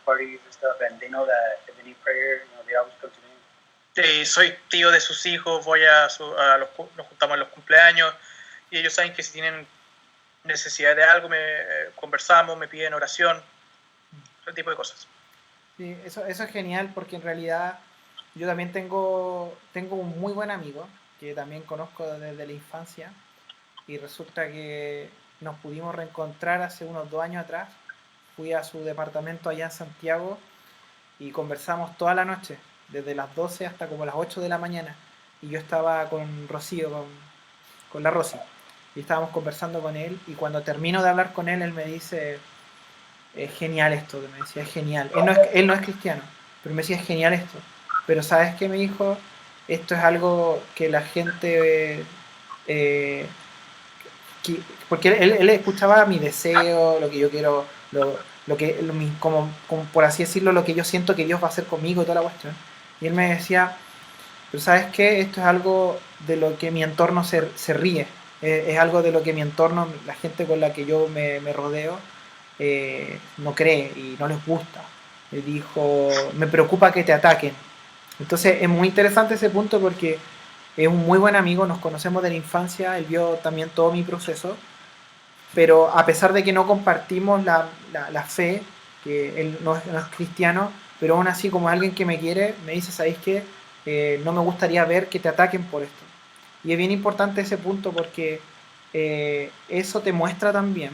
parties and stuff, and they know that if they need prayer, they always come to me. Soy tío de sus hijos, nos juntamos en los cumpleaños, y ellos saben que si tienen necesidad de algo, conversamos, me piden oración, ese tipo de cosas. Sí, eso es genial porque en realidad yo también tengo un muy buen amigo que también conozco desde la infancia y resulta que nos pudimos reencontrar hace unos 2 años atrás. Fui a su departamento allá en Santiago y conversamos toda la noche, desde las 12 hasta como las 8 de la mañana. Y yo estaba con Rocío, con la Rosy, y estábamos conversando con él. Y cuando termino de hablar con él, él me dice, es genial esto, me decía, es genial. Él no es cristiano, pero me decía, es genial esto. Pero ¿sabes qué me dijo? Esto es algo que la gente... porque él escuchaba mi deseo, lo que yo quiero, como por así decirlo, lo que yo siento que Dios va a hacer conmigo y toda la cuestión. Y él me decía, pero ¿sabes qué? Esto es algo de lo que mi entorno se ríe, es algo de lo que mi entorno, la gente con la que yo me rodeo, no cree y no les gusta. Me dijo, me preocupa que te ataquen. Entonces es muy interesante ese punto porque es un muy buen amigo, nos conocemos de la infancia, él vio también todo mi proceso, pero a pesar de que no compartimos la fe, que él no es cristiano, pero aún así como alguien que me quiere, me dice, ¿sabéis qué? No me gustaría ver que te ataquen por esto. Y es bien importante ese punto porque eso te muestra también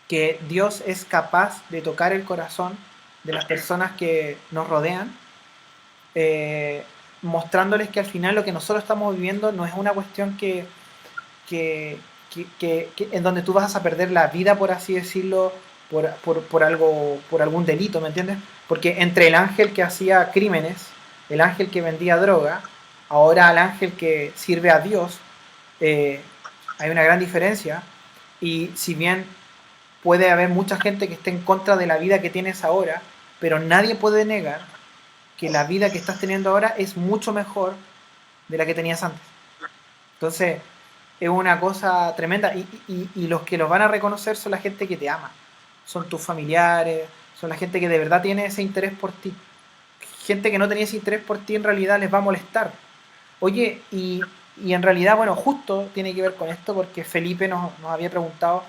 que Dios es capaz de tocar el corazón de las personas que nos rodean, mostrándoles que al final lo que nosotros estamos viviendo no es una cuestión que en donde tú vas a perder la vida, por así decirlo, por algún delito, ¿me entiendes? Porque entre el ángel que hacía crímenes, el ángel que vendía droga, ahora al ángel que sirve a Dios, hay una gran diferencia, y si bien puede haber mucha gente que esté en contra de la vida que tienes ahora, pero nadie puede negar que la vida que estás teniendo ahora es mucho mejor de la que tenías antes. Entonces, es una cosa tremenda, y los que los van a reconocer son la gente que te ama, son tus familiares, son la gente que de verdad tiene ese interés por ti. Gente que no tenía ese interés por ti en realidad les va a molestar. Oye, y en realidad, bueno, justo tiene que ver con esto, porque Felipe nos había preguntado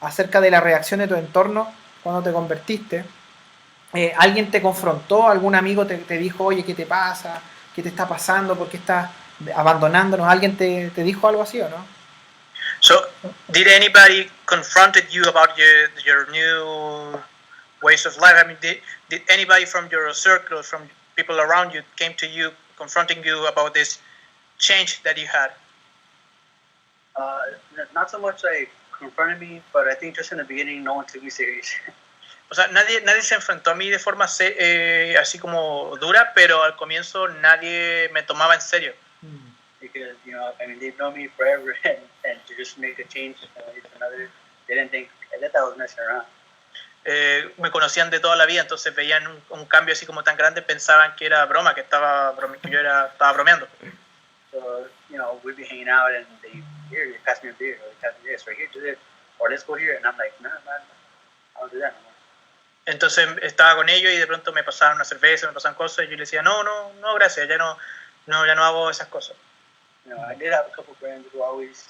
acerca de la reacción de tu entorno cuando te convertiste. ¿Alguien te confrontó? ¿Algún amigo te dijo, oye, qué te pasa? ¿Qué te está pasando? ¿Por qué estás abandonándonos? ¿Alguien te dijo algo así o no? So, did anybody confronted you about your new ways of life? I mean, did anybody from your circle, from people around you, came to you confronting you about this change that you had? Not so much like confronted me, but I think just in the beginning, no one took me serious. O sea, nadie se enfrentó a mí de forma así como dura, pero al comienzo nadie me tomaba en serio. Because, you know, I mean, they've known me forever, and to just make a change to another, they didn't think that I was messing around. Me conocían de toda la vida, entonces veían un cambio así como tan grande, pensaban que era broma, que yo estaba bromeando. So, you know, we'd be hanging out, and here, pass me a beer, or pass me this, right here, do this, or let's go here, and I'm like, no, man, I don't do that no more. Entonces estaba con ellos y de pronto me pasaban una cerveza, me pasaban cosas, y yo les decía, no, gracias, ya no hago esas cosas. You know, I did have a couple friends who always,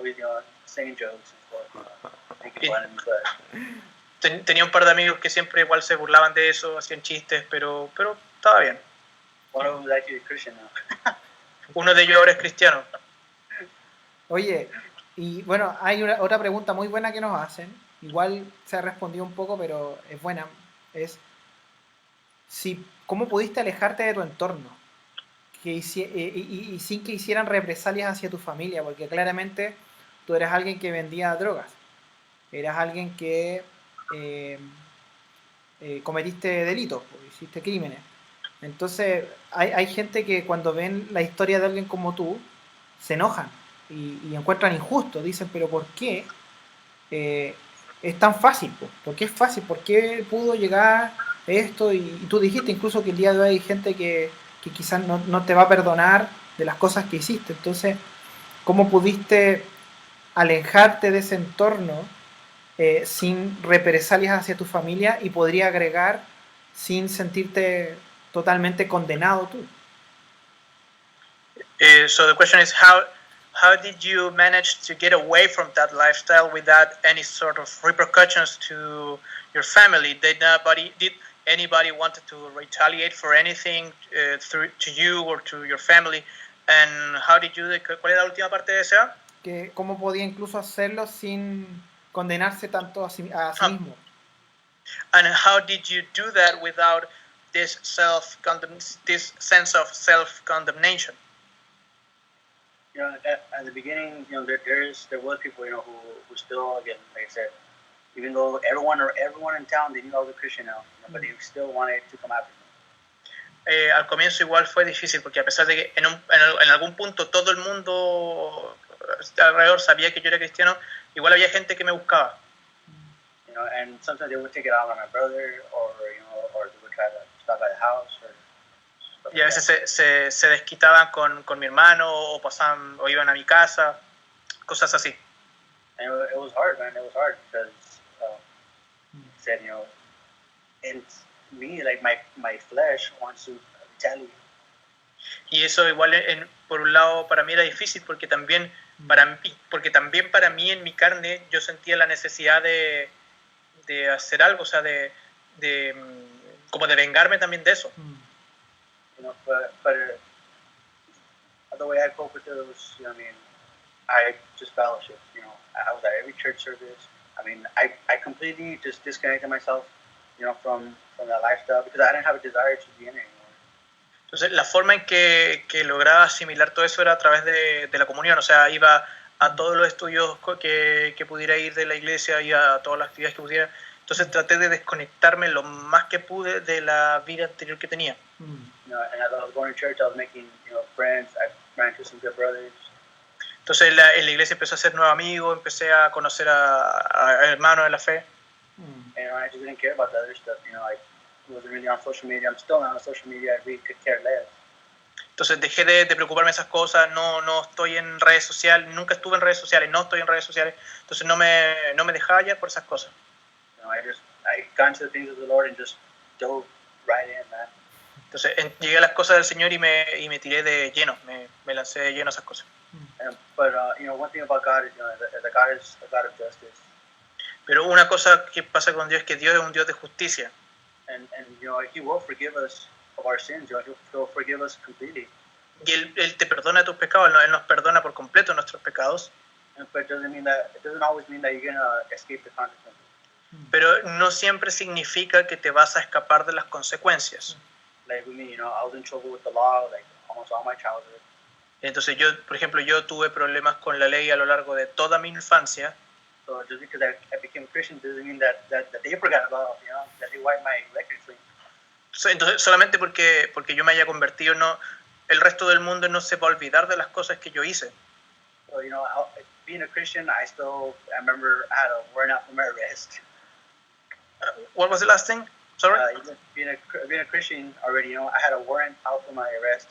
you know, saying jokes and stuff, making fun of me, but tenía un par de amigos que siempre igual se burlaban de eso, hacían chistes, pero estaba bien. one of them was actually a Christian now. Uno de ellos ahora es cristiano. Oye, y bueno, hay otra pregunta muy buena que nos hacen. Igual se ha respondido un poco, pero es buena. Es ¿cómo pudiste alejarte de tu entorno? Y sin que hicieran represalias hacia tu familia, porque claramente tú eras alguien que vendía drogas. Eras alguien que cometiste delitos, hiciste crímenes. Entonces, hay gente que cuando ven la historia de alguien como tú, se enojan y encuentran injusto. Dicen, pero ¿por qué es tan fácil? ¿Por qué es fácil? ¿Por qué pudo llegar esto? Y tú dijiste incluso que el día de hoy hay gente que quizás no te va a perdonar de las cosas que hiciste. Entonces, ¿cómo pudiste alejarte de ese entorno sin represalias hacia tu familia, y podría agregar sin sentirte totalmente condenado tú? So the question is how did you manage to get away from that lifestyle without any sort of repercussions to your family? Did anybody wanted to retaliate for anything to you or to your family? And how did you? ¿Cuál era la última parte de esa? Que cómo podía incluso hacerlo sin condenarse tanto a sí mismo. And how did you do that without this sense of self-condemnation? You know, at the beginning, you know, there was people, you know, who still, again, like I said, even though everyone in town, they knew I was a Christian now, you know, but they still wanted to come after me. Al comienzo igual fue difícil, porque a pesar de que en algún punto todo el mundo alrededor sabía que yo era cristiano, igual había gente que me buscaba. You know, and sometimes they would take it out on my brother, or you know, or they would try to stop by the house, y a veces se desquitaban con mi hermano, o iban a mi casa, cosas así. And it was hard, man. It was hard because said, you know, and me, like my flesh wants to retaliate. Y eso igual por un lado para mí era difícil, porque también para mí en mi carne yo sentía la necesidad de hacer algo, o sea, como de vengarme también de eso. You know, but the way I cope with it was, you know, I mean, I just fellowship. You know, I was at every church service. I mean, I completely just disconnected myself, you know, from that lifestyle, because I didn't have a desire to be in it anymore. Entonces, la forma en que lograba asimilar todo eso era a través de la comunión. O sea, iba a todos los estudios que pudiera ir de la iglesia, y a todas las actividades que pudiera. Entonces traté de desconectarme lo más que pude de la vida anterior que tenía. You know, and as I was going to church, I was making, you know, friends. I ran into some good brothers. Entonces en la iglesia empecé a hacer nuevos amigos, empecé a conocer a hermanos de la fe. And I just didn't care about the other stuff, you know, I wasn't really on social media. I'm still not on social media. I really could care less. Entonces dejé de preocuparme de esas cosas, no estoy en redes sociales, nunca estuve en redes sociales, no estoy en redes sociales, entonces no me dejaba ya por esas cosas. You know, I got into the things of the Lord and just dove right in, man. Entonces llegué a las cosas del Señor y me tiré de lleno, me lancé de lleno a esas cosas. But you know, one thing about God is, you know, that God is a God of justice. Pero una cosa que pasa con Dios es que Dios es un Dios de justicia. And you know, He will forgive us of our sins. You know, He'll forgive us completely. Y Él te perdona tus pecados, Él nos perdona por completo nuestros pecados. But it doesn't always mean that you're gonna escape the consequences. Pero no siempre significa que te vas a escapar de las consecuencias. Like with me, you know, I was in trouble with the law like almost all my childhood. Entonces yo, por ejemplo, yo tuve problemas con la ley a lo largo de toda mi infancia. So just because I became a Christian doesn't mean that they forgot about, you know, that they wiped my record clean. Entonces solamente porque yo me haya convertido, no, el resto del mundo no se va a olvidar de las cosas que yo hice. So, you know, being a Christian, I remember I had a warrant out for my arrest. What was the last thing? Sorry? Being a Christian already, you know, I had a warrant out for my arrest.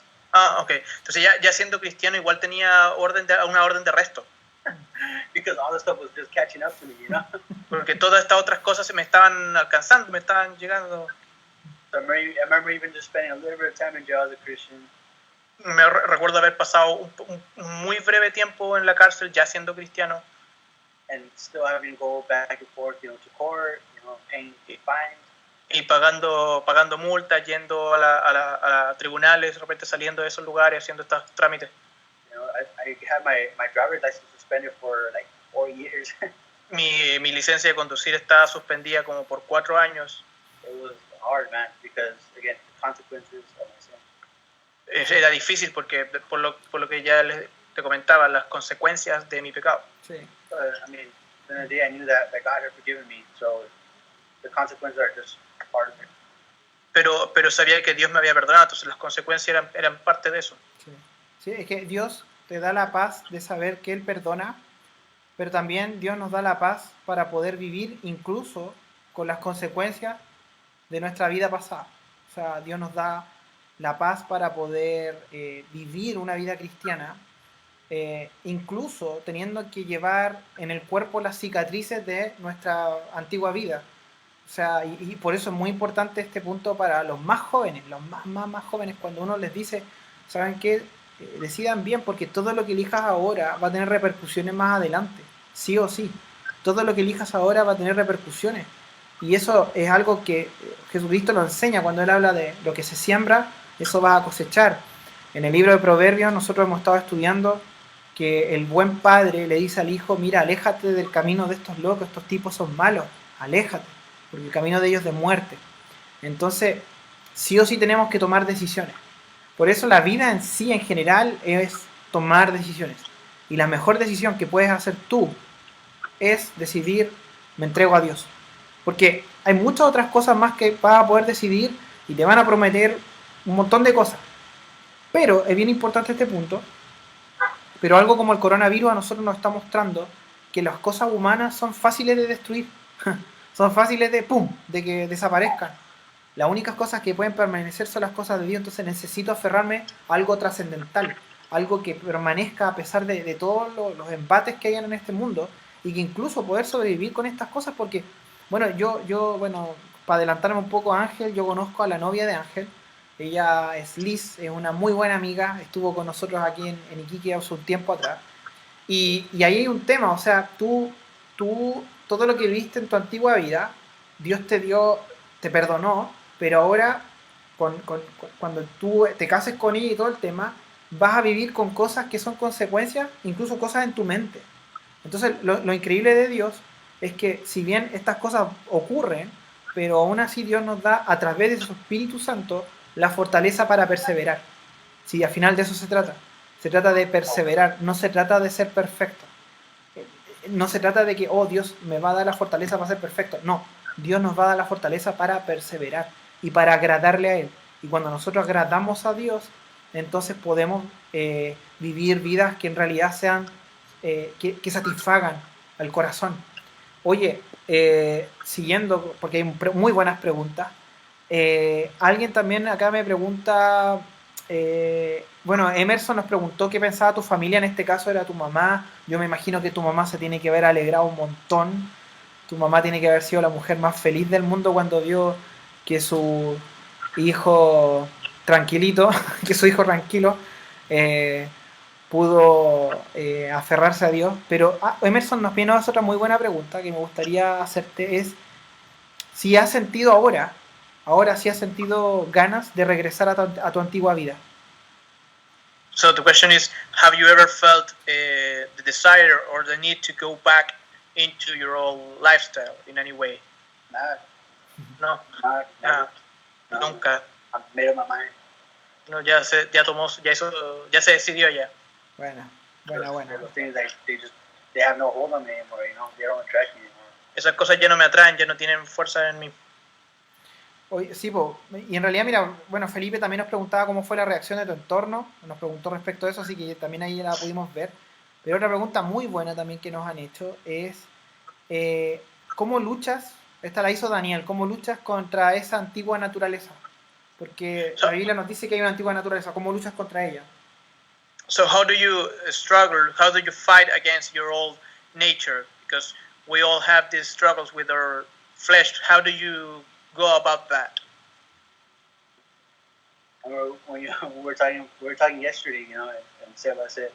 Ok. Entonces ya siendo cristiano igual tenía una orden de arresto. Because all this stuff was just catching up to me, you know. Porque todas estas otras cosas se me estaban alcanzando, me estaban llegando. So I remember even just spending a little bit of time in jail as a Christian. Me recuerdo haber pasado un muy breve tiempo en la cárcel ya siendo cristiano. And still having to go back and forth, you know, to court, you know, paying fines. Y pagando multas, yendo a tribunales, de repente saliendo de esos lugares, haciendo estos trámites. You know, I had my driver's license suspended for like 4 years. Mi licencia de conducir estaba suspendida como por 4 años. It was hard, man, because again, the consequences of my sin. Era difícil porque por lo que ya te comentaba, las consecuencias de mi pecado. Sí. I mean, in the day I knew that God had forgiven me, so the consequences are just part of it. Pero sabía que Dios me había perdonado, entonces las consecuencias eran parte de eso. Sí, es que Dios te da la paz de saber que Él perdona, pero también Dios nos da la paz para poder vivir incluso con las consecuencias de nuestra vida pasada. O sea, Dios nos da la paz para poder vivir una vida cristiana, incluso teniendo que llevar en el cuerpo las cicatrices de nuestra antigua vida. O sea, y por eso es muy importante este punto para los más jóvenes, los más jóvenes, cuando uno les dice, ¿saben qué? Decidan bien, porque todo lo que elijas ahora va a tener repercusiones más adelante, sí o sí. Todo lo que elijas ahora va a tener repercusiones. Y eso es algo que Jesucristo lo enseña cuando Él habla de lo que se siembra, eso va a cosechar. En el libro de Proverbios nosotros hemos estado estudiando que el buen padre le dice al hijo, mira, aléjate del camino de estos locos, estos tipos son malos, aléjate, porque el camino de ellos es de muerte. Entonces, sí o sí tenemos que tomar decisiones. Por eso la vida en sí, en general, es tomar decisiones. Y la mejor decisión que puedes hacer tú es decidir, me entrego a Dios. Porque hay muchas otras cosas más que vas a poder decidir y te van a prometer un montón de cosas. Pero es bien importante este punto. Pero algo como el coronavirus a nosotros nos está mostrando que las cosas humanas son fáciles de destruir. Son fáciles de que desaparezcan. Las únicas cosas que pueden permanecer son las cosas de Dios. Entonces necesito aferrarme a algo trascendental, algo que permanezca a pesar de todos los embates que hayan en este mundo, y que incluso poder sobrevivir con estas cosas, porque bueno, yo para adelantarme un poco a Ángel, yo conozco a la novia de Ángel. Ella es Liz, es una muy buena amiga, estuvo con nosotros aquí en Iquique hace un tiempo atrás, y ahí hay un tema. O sea, tú todo lo que viste en tu antigua vida, Dios te perdonó, pero ahora cuando tú te cases con ella y todo el tema, vas a vivir con cosas que son consecuencias, incluso cosas en tu mente. Entonces lo increíble de Dios es que si bien estas cosas ocurren, pero aún así Dios nos da a través de su Espíritu Santo la fortaleza para perseverar. Sí, al final de eso se trata de perseverar, no se trata de ser perfecto. No se trata de que, Dios me va a dar la fortaleza para ser perfecto. No, Dios nos va a dar la fortaleza para perseverar y para agradarle a Él. Y cuando nosotros agradamos a Dios, entonces podemos vivir vidas que en realidad sean que satisfagan al corazón. Oye, siguiendo, porque hay muy buenas preguntas, alguien también acá me pregunta, bueno, Emerson nos preguntó qué pensaba tu familia, en este caso era tu mamá. Yo me imagino que tu mamá se tiene que haber alegrado un montón. Tu mamá tiene que haber sido la mujer más feliz del mundo cuando vio que su hijo tranquilito, que su hijo tranquilo, eh, pudo aferrarse a Dios. Pero Emerson nos viene a hacer otra muy buena pregunta que me gustaría hacerte, es si has sentido ahora si has sentido ganas de regresar a tu antigua vida. So the question is, have you ever felt the desire or the need to go back into your old lifestyle in any way? Nah, No, nah, no, nunca. I've made up my mind. No, ya se decidió ya. Bueno. Those things, they have no hold on me anymore, you know, they don't attract me anymore. Esas cosas ya no me atraen, ya no tienen fuerza en mí. Oye, sí, y en realidad, mira, bueno, Felipe también nos preguntaba cómo fue la reacción de tu entorno, nos preguntó respecto a eso, así que también ahí la pudimos ver. Pero otra pregunta muy buena también que nos han hecho es, ¿cómo luchas? Esta la hizo Daniel, ¿cómo luchas contra esa antigua naturaleza? Porque la Biblia nos dice que hay una antigua naturaleza, ¿cómo luchas contra ella? So how do you struggle? How do you fight against your old nature? Because we all have these struggles with our flesh. How do you go about that? I remember when we were talking yesterday, you know, and Seba said,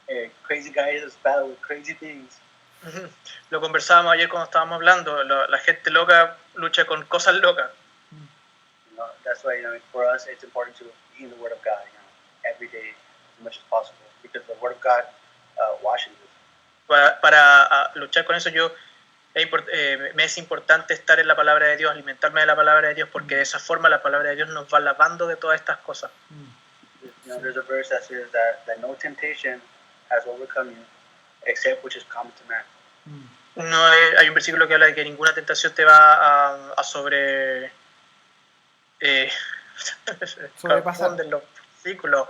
hey, crazy guys just battle with crazy things. Lo conversábamos ayer cuando estábamos hablando. La gente loca lucha con cosas locas. You know, that's why, you know, for us, it's important to be in the Word of God, you know, every day as much as possible, because the Word of God washes us. Para luchar con eso, me es importante estar en la palabra de Dios, alimentarme de la palabra de Dios, porque de esa forma la palabra de Dios nos va lavando de todas estas cosas. You know, there's a verse that says that no temptation has overcome you except which is common to man. No hay un versículo que habla de que ninguna tentación te va a sobrepasar los versículos,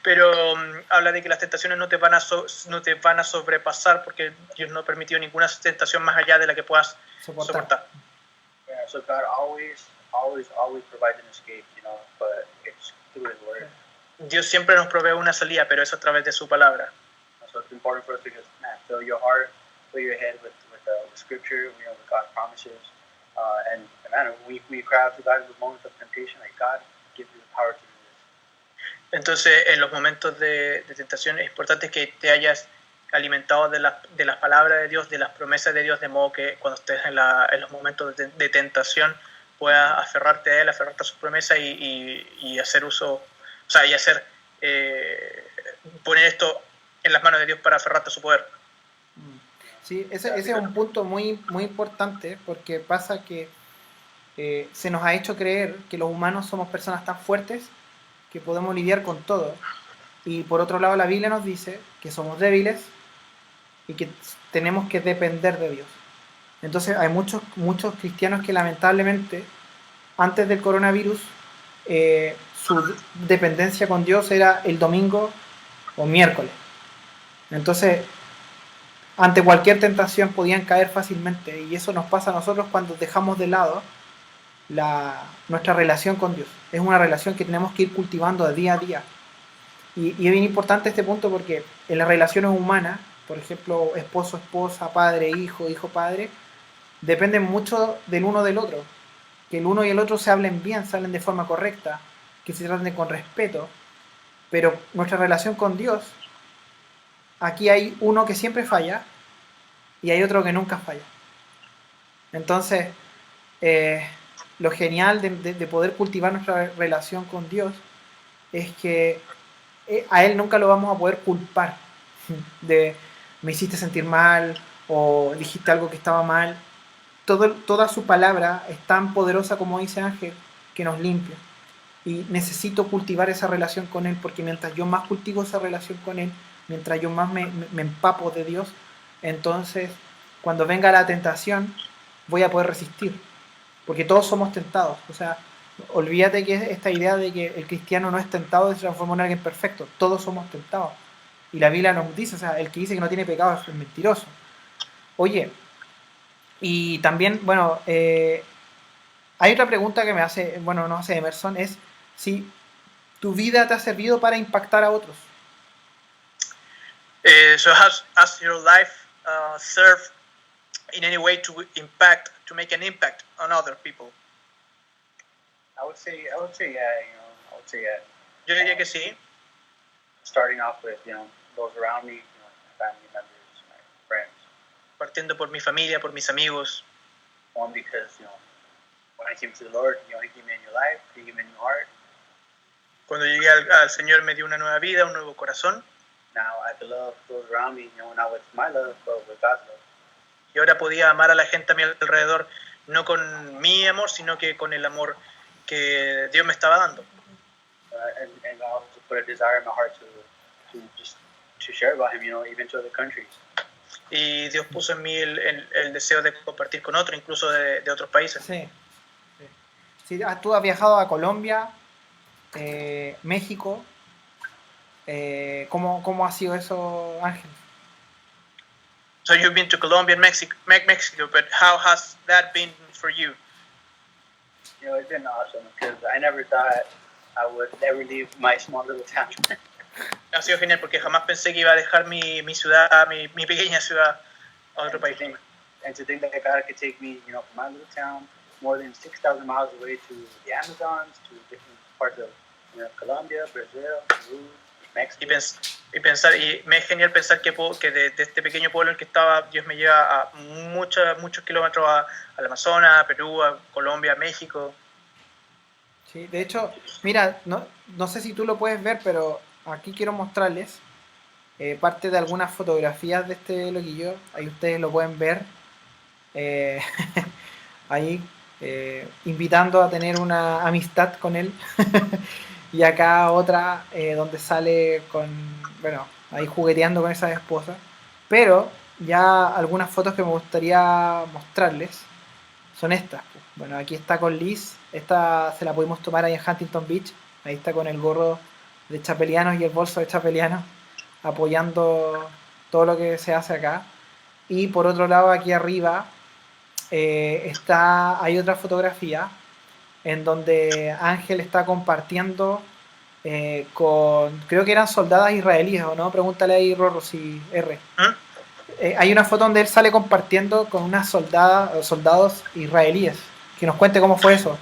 pero habla de que las tentaciones no te van a sobrepasar, porque Dios no ha permitido ninguna tentación más allá de la que puedas soportar. Yeah, so God always provides an escape, you know, but it's through His Word. Dios siempre nos provee una salida, pero es a través de su palabra. So it's important for us to just, fill your heart, fill your head with Scripture, you know, with God's promises, and man, when we cry out to God in the moments of temptation, like God, give you the power to do this. Entonces, en los momentos de tentación es importante que te hayas alimentado de las palabras de Dios, de las promesas de Dios, de modo que cuando estés en los momentos de tentación puedas aferrarte a Él, aferrarte a sus promesas y hacer uso, o sea, poner esto en las manos de Dios para aferrarte a su poder. Sí, ese es un punto muy, muy importante, porque pasa que se nos ha hecho creer que los humanos somos personas tan fuertes que podemos lidiar con todo. Y por otro lado, la Biblia nos dice que somos débiles y que tenemos que depender de Dios. Entonces hay muchos cristianos que lamentablemente antes del coronavirus su dependencia con Dios era el domingo o miércoles. Entonces ante cualquier tentación podían caer fácilmente, y eso nos pasa a nosotros cuando dejamos de lado nuestra relación con Dios. Es una relación que tenemos que ir cultivando de día a día. Y es bien importante este punto porque en las relaciones humanas, por ejemplo, esposo, esposa, padre, hijo, hijo, padre, dependen mucho del uno del otro. Que el uno y el otro se hablen bien, se hablen de forma correcta, que se traten con respeto. Pero nuestra relación con Dios, aquí hay uno que siempre falla y hay otro que nunca falla. Entonces, lo genial de poder cultivar nuestra relación con Dios es que a Él nunca lo vamos a poder culpar de me hiciste sentir mal o dijiste algo que estaba mal. Toda su palabra es tan poderosa, como dice Ángel, que nos limpia. Y necesito cultivar esa relación con Él, porque mientras yo más cultivo esa relación con Él, mientras yo más me empapo de Dios, entonces cuando venga la tentación voy a poder resistir, porque todos somos tentados. O sea, olvídate que esta idea de que el cristiano no es tentado se transforma en alguien perfecto. Todos somos tentados. Y la Biblia nos dice, o sea, el que dice que no tiene pecado es mentiroso. Oye, y también, bueno, hay otra pregunta que me hace, bueno, nos hace Emerson, es si tu vida te ha servido para impactar a otros. So has your life served in any way to make an impact on other people? I would say yeah, I would say yeah. Yo diría que sí. Starting off with, those around me, my family members, my friends. Partiendo por mi familia, por mis amigos. One, because, when I came to the Lord, He gave me a new life, He gave me a new heart. Cuando llegué al Señor me dio una nueva vida, un nuevo corazón. Now I could love those around me, not with my love, but with God's love. Y ahora podía amar a la gente a mi alrededor, no con mi amor, sino que con el amor que Dios me estaba dando. And God also put a desire in my heart to share about Him, even to other countries. Y Dios puso en mí el deseo de compartir con otros, incluso de otros países. Sí. Sí, tú has viajado a Colombia, México. ¿Cómo ha sido eso, Ángel? So you've been to Colombia and Mexico, but how has that been for you? It's been awesome because I never thought I would ever leave my small little town. Ha sido genial porque jamás pensé que iba a dejar mi ciudad, mi pequeña ciudad a otro país. And to think that God could take me, from my little town, more than 6,000 miles away to the Amazons, to different parts of Colombia, Brazil, Peru, Mexico. Y me es genial pensar que de este pequeño pueblo en el que estaba, Dios me lleva a muchos kilómetros al Amazonas, a Perú, a Colombia, a México. Sí, de hecho, mira, no sé si tú lo puedes ver, pero aquí quiero mostrarles parte de algunas fotografías de este loquillo. Ahí ustedes lo pueden ver. Ahí, invitando a tener una amistad con él. Y acá otra donde sale ahí jugueteando con esa esposa. Pero ya algunas fotos que me gustaría mostrarles son estas. Bueno, aquí está con Liz. Esta se la pudimos tomar ahí en Huntington Beach. Ahí está con el gorro de Chapelianos y el bolso de Chapelianos, apoyando todo lo que se hace acá. Y por otro lado, aquí arriba hay otra fotografía en donde Ángel está compartiendo creo que eran soldadas israelíes, ¿o no? Pregúntale ahí, Rorro, si R. Hay una foto donde él sale compartiendo con unas soldados israelíes. Que nos cuente cómo fue eso.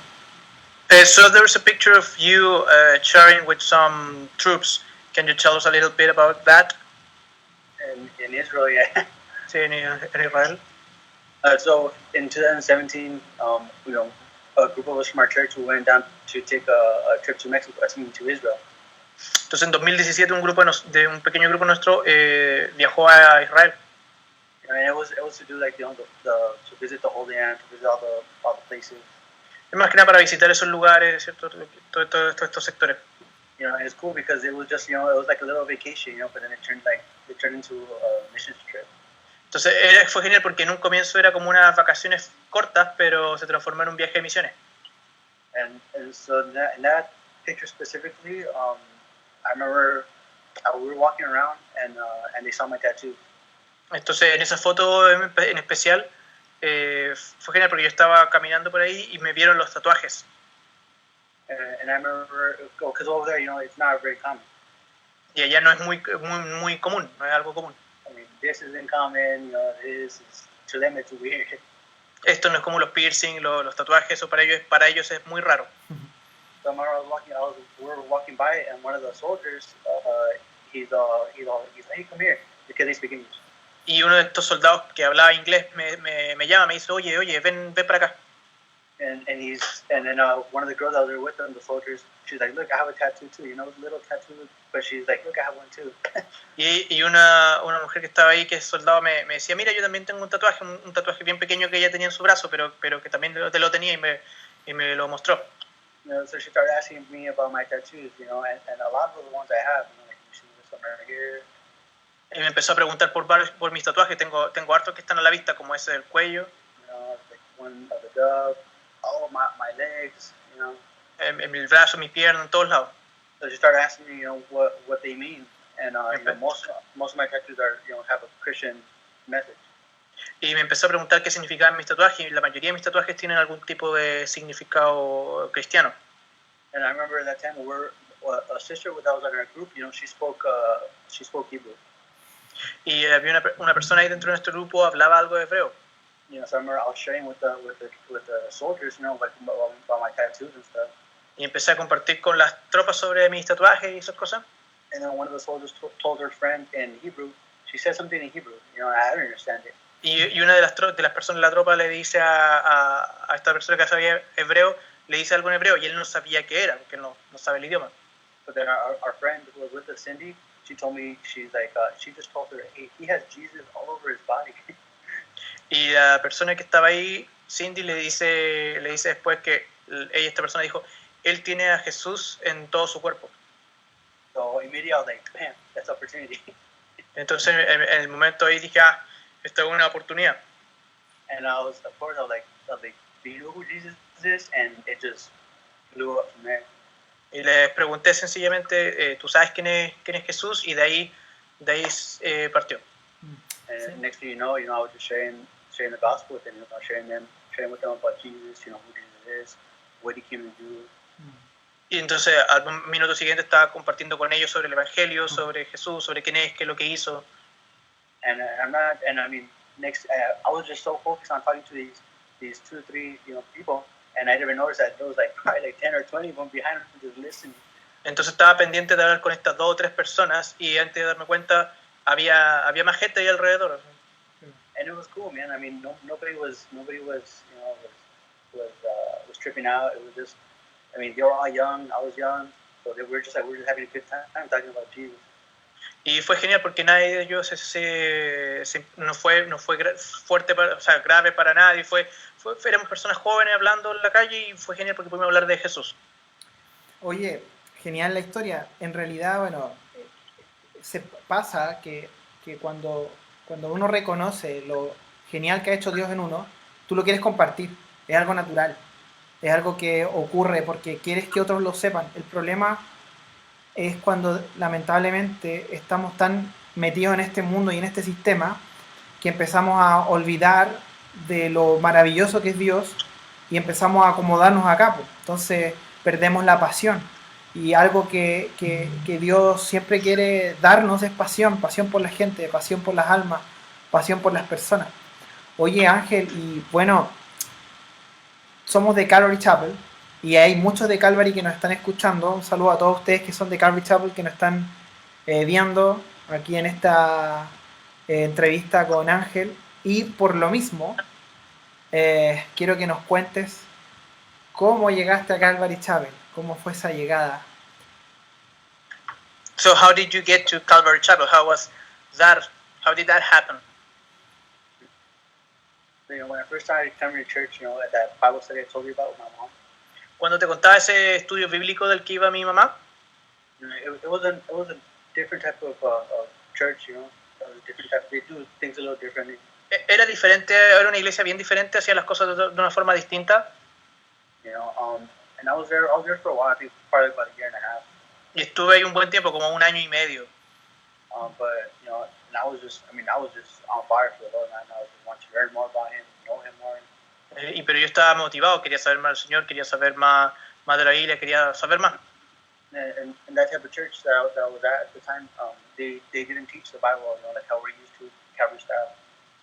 So there's a picture of you sharing with some troops. Can you tell us a little bit about that? In Israel, yeah. Sí, en Israel. So in 2017, a group of us from our church we went down to take a trip to Mexico, to Israel. Entonces en 2017 un pequeño grupo nuestro viajó a Israel. And it was to do like to visit the Holy Land, to visit all the places. Es más que nada para visitar esos lugares, ¿cierto? Todos estos sectores. And it's cool because it was just it was like a little vacation, but then it turned into a mission trip. Entonces fue genial porque en un comienzo era como unas vacaciones cortas, pero se transformó en un viaje de misiones. And so in that picture specifically, I remember we were walking around and they saw my tattoo. Entonces en esa foto en especial fue genial porque yo estaba caminando por ahí y me vieron los tatuajes. And I remember, because over there, it's not very common. Y allá no es muy común, no es algo común. I mean, this isn't common, to them it's weird. Esto no es como los piercing, los tatuajes, eso para ellos es muy raro. So I remember we were walking by, and one of the soldiers, he's like, hey, come here, because they speak English. Y uno de estos soldados que hablaba inglés me llama, me dice, oye, ven para acá. And then one of the girls that was there with them, the soldiers, she's like, look, I have a tattoo too, a little tattoo, but she's like, look, I have one too. Y una mujer que estaba ahí, que es soldado, me decía, mira, yo también tengo un tatuaje bien pequeño que ella tenía en su brazo, pero que también lo tenía y me lo mostró. So she started asking me about my tattoos, and a lot of the ones I have, like, you see this one right here. Y me empezó a preguntar por mis tatuajes. Tengo hartos que están a la vista, como ese del cuello. Like one of the dove, all of my legs, En mi brazo, mi pierna, en todos lados. So she started asking me, what they mean, And most of my tattoos are, have a Christian message. Y me empezó a preguntar qué significaban mis tatuajes, y la mayoría de mis tatuajes tienen algún tipo de significado cristiano. And I remember that time a sister that was in our group, she spoke Hebrew. Y había una persona ahí dentro de nuestro grupo hablaba algo de hebreo. So I remember I was sharing with the soldiers, like about my tattoos and stuff. Y empecé a compartir con las tropas sobre mis tatuajes y esas cosas. And then one of the soldiers told her friend in Hebrew. She said something in Hebrew. I didn't understand it. Y una de las personas de la tropa le dice a esta persona que sabía hebreo, le dice algo en hebreo y él no sabía qué era, porque no sabe el idioma. But then our friend who was with us, Cindy, she told me, she's like, she just told her, hey, he has Jesus all over his body. Y la persona que estaba ahí, Cindy, le dice después que esta persona dijo, él tiene a Jesús en todo su cuerpo. So immediately I was like, bam, that's opportunity. Entonces en el momento ahí dije, esta es una oportunidad. And I was like, do you know who Jesus is? And it just blew up from there. Y les pregunté sencillamente, ¿tú sabes quién es Jesús? Y de ahí partió. And next thing you know, I was just sharing the gospel with them, sharing with them about Jesus, who Jesus is, what he came to do. Y entonces al minuto siguiente estaba compartiendo con ellos sobre el evangelio, sobre Jesús, sobre quién es, qué es lo que hizo. And next, I was just so focused on talking to these 2 or 3, people, and I didn't notice that there was probably 10 or 20 of them behind them just listening. Entonces estaba pendiente de hablar con estas 2 o 3 personas y antes de darme cuenta había más gente ahí alrededor. And it was cool, man. Nobody was tripping out. It was just, they were all young. I was young, so we were just having a good time talking about Jesus. Y fue genial porque nadie de ellos no fue fuerte, grave para nadie. Éramos personas jóvenes hablando en la calle y fue genial porque pudimos hablar de Jesús. Oye, genial la historia. En realidad, bueno, se pasa que cuando uno reconoce lo genial que ha hecho Dios en uno, tú lo quieres compartir. Es algo natural. Es algo que ocurre porque quieres que otros lo sepan. El problema es cuando lamentablemente estamos tan metidos en este mundo y en este sistema que empezamos a olvidar de lo maravilloso que es Dios y empezamos a acomodarnos acá. Entonces perdemos la pasión. Y algo que Dios siempre quiere darnos es pasión por la gente, pasión por las almas, pasión por las personas. Oye, Ángel, y bueno, somos de Calvary Chapel y hay muchos de Calvary que nos están escuchando. Un saludo a todos ustedes que son de Calvary Chapel que nos están viendo aquí en esta entrevista con Ángel. Y por lo mismo, quiero que nos cuentes cómo llegaste a Calvary Chapel. ¿Cómo fue esa llegada? So how did you get to Calvary Chapel? How did that happen? When I first started coming to church, at that Bible study I told you about with my mom. Cuando te contaba ese estudio bíblico del que iba mi mamá, it was a different type of church, It was a different type. They do things a little differently. Era diferente, era una iglesia bien diferente, hacía las cosas de una forma distinta. And I was there for a while. I think probably about a year and a half. Y estuve ahí un buen tiempo, como 1 año y medio. But and I was just on fire for the Lord, man. I just wanted to learn more about Him, know Him more. Pero yo estaba motivado, quería saber más del Señor, quería saber más de la Biblia, quería saber más. And that type of church that I was at the time, they didn't teach the Bible, like how we're used to, Calvary style.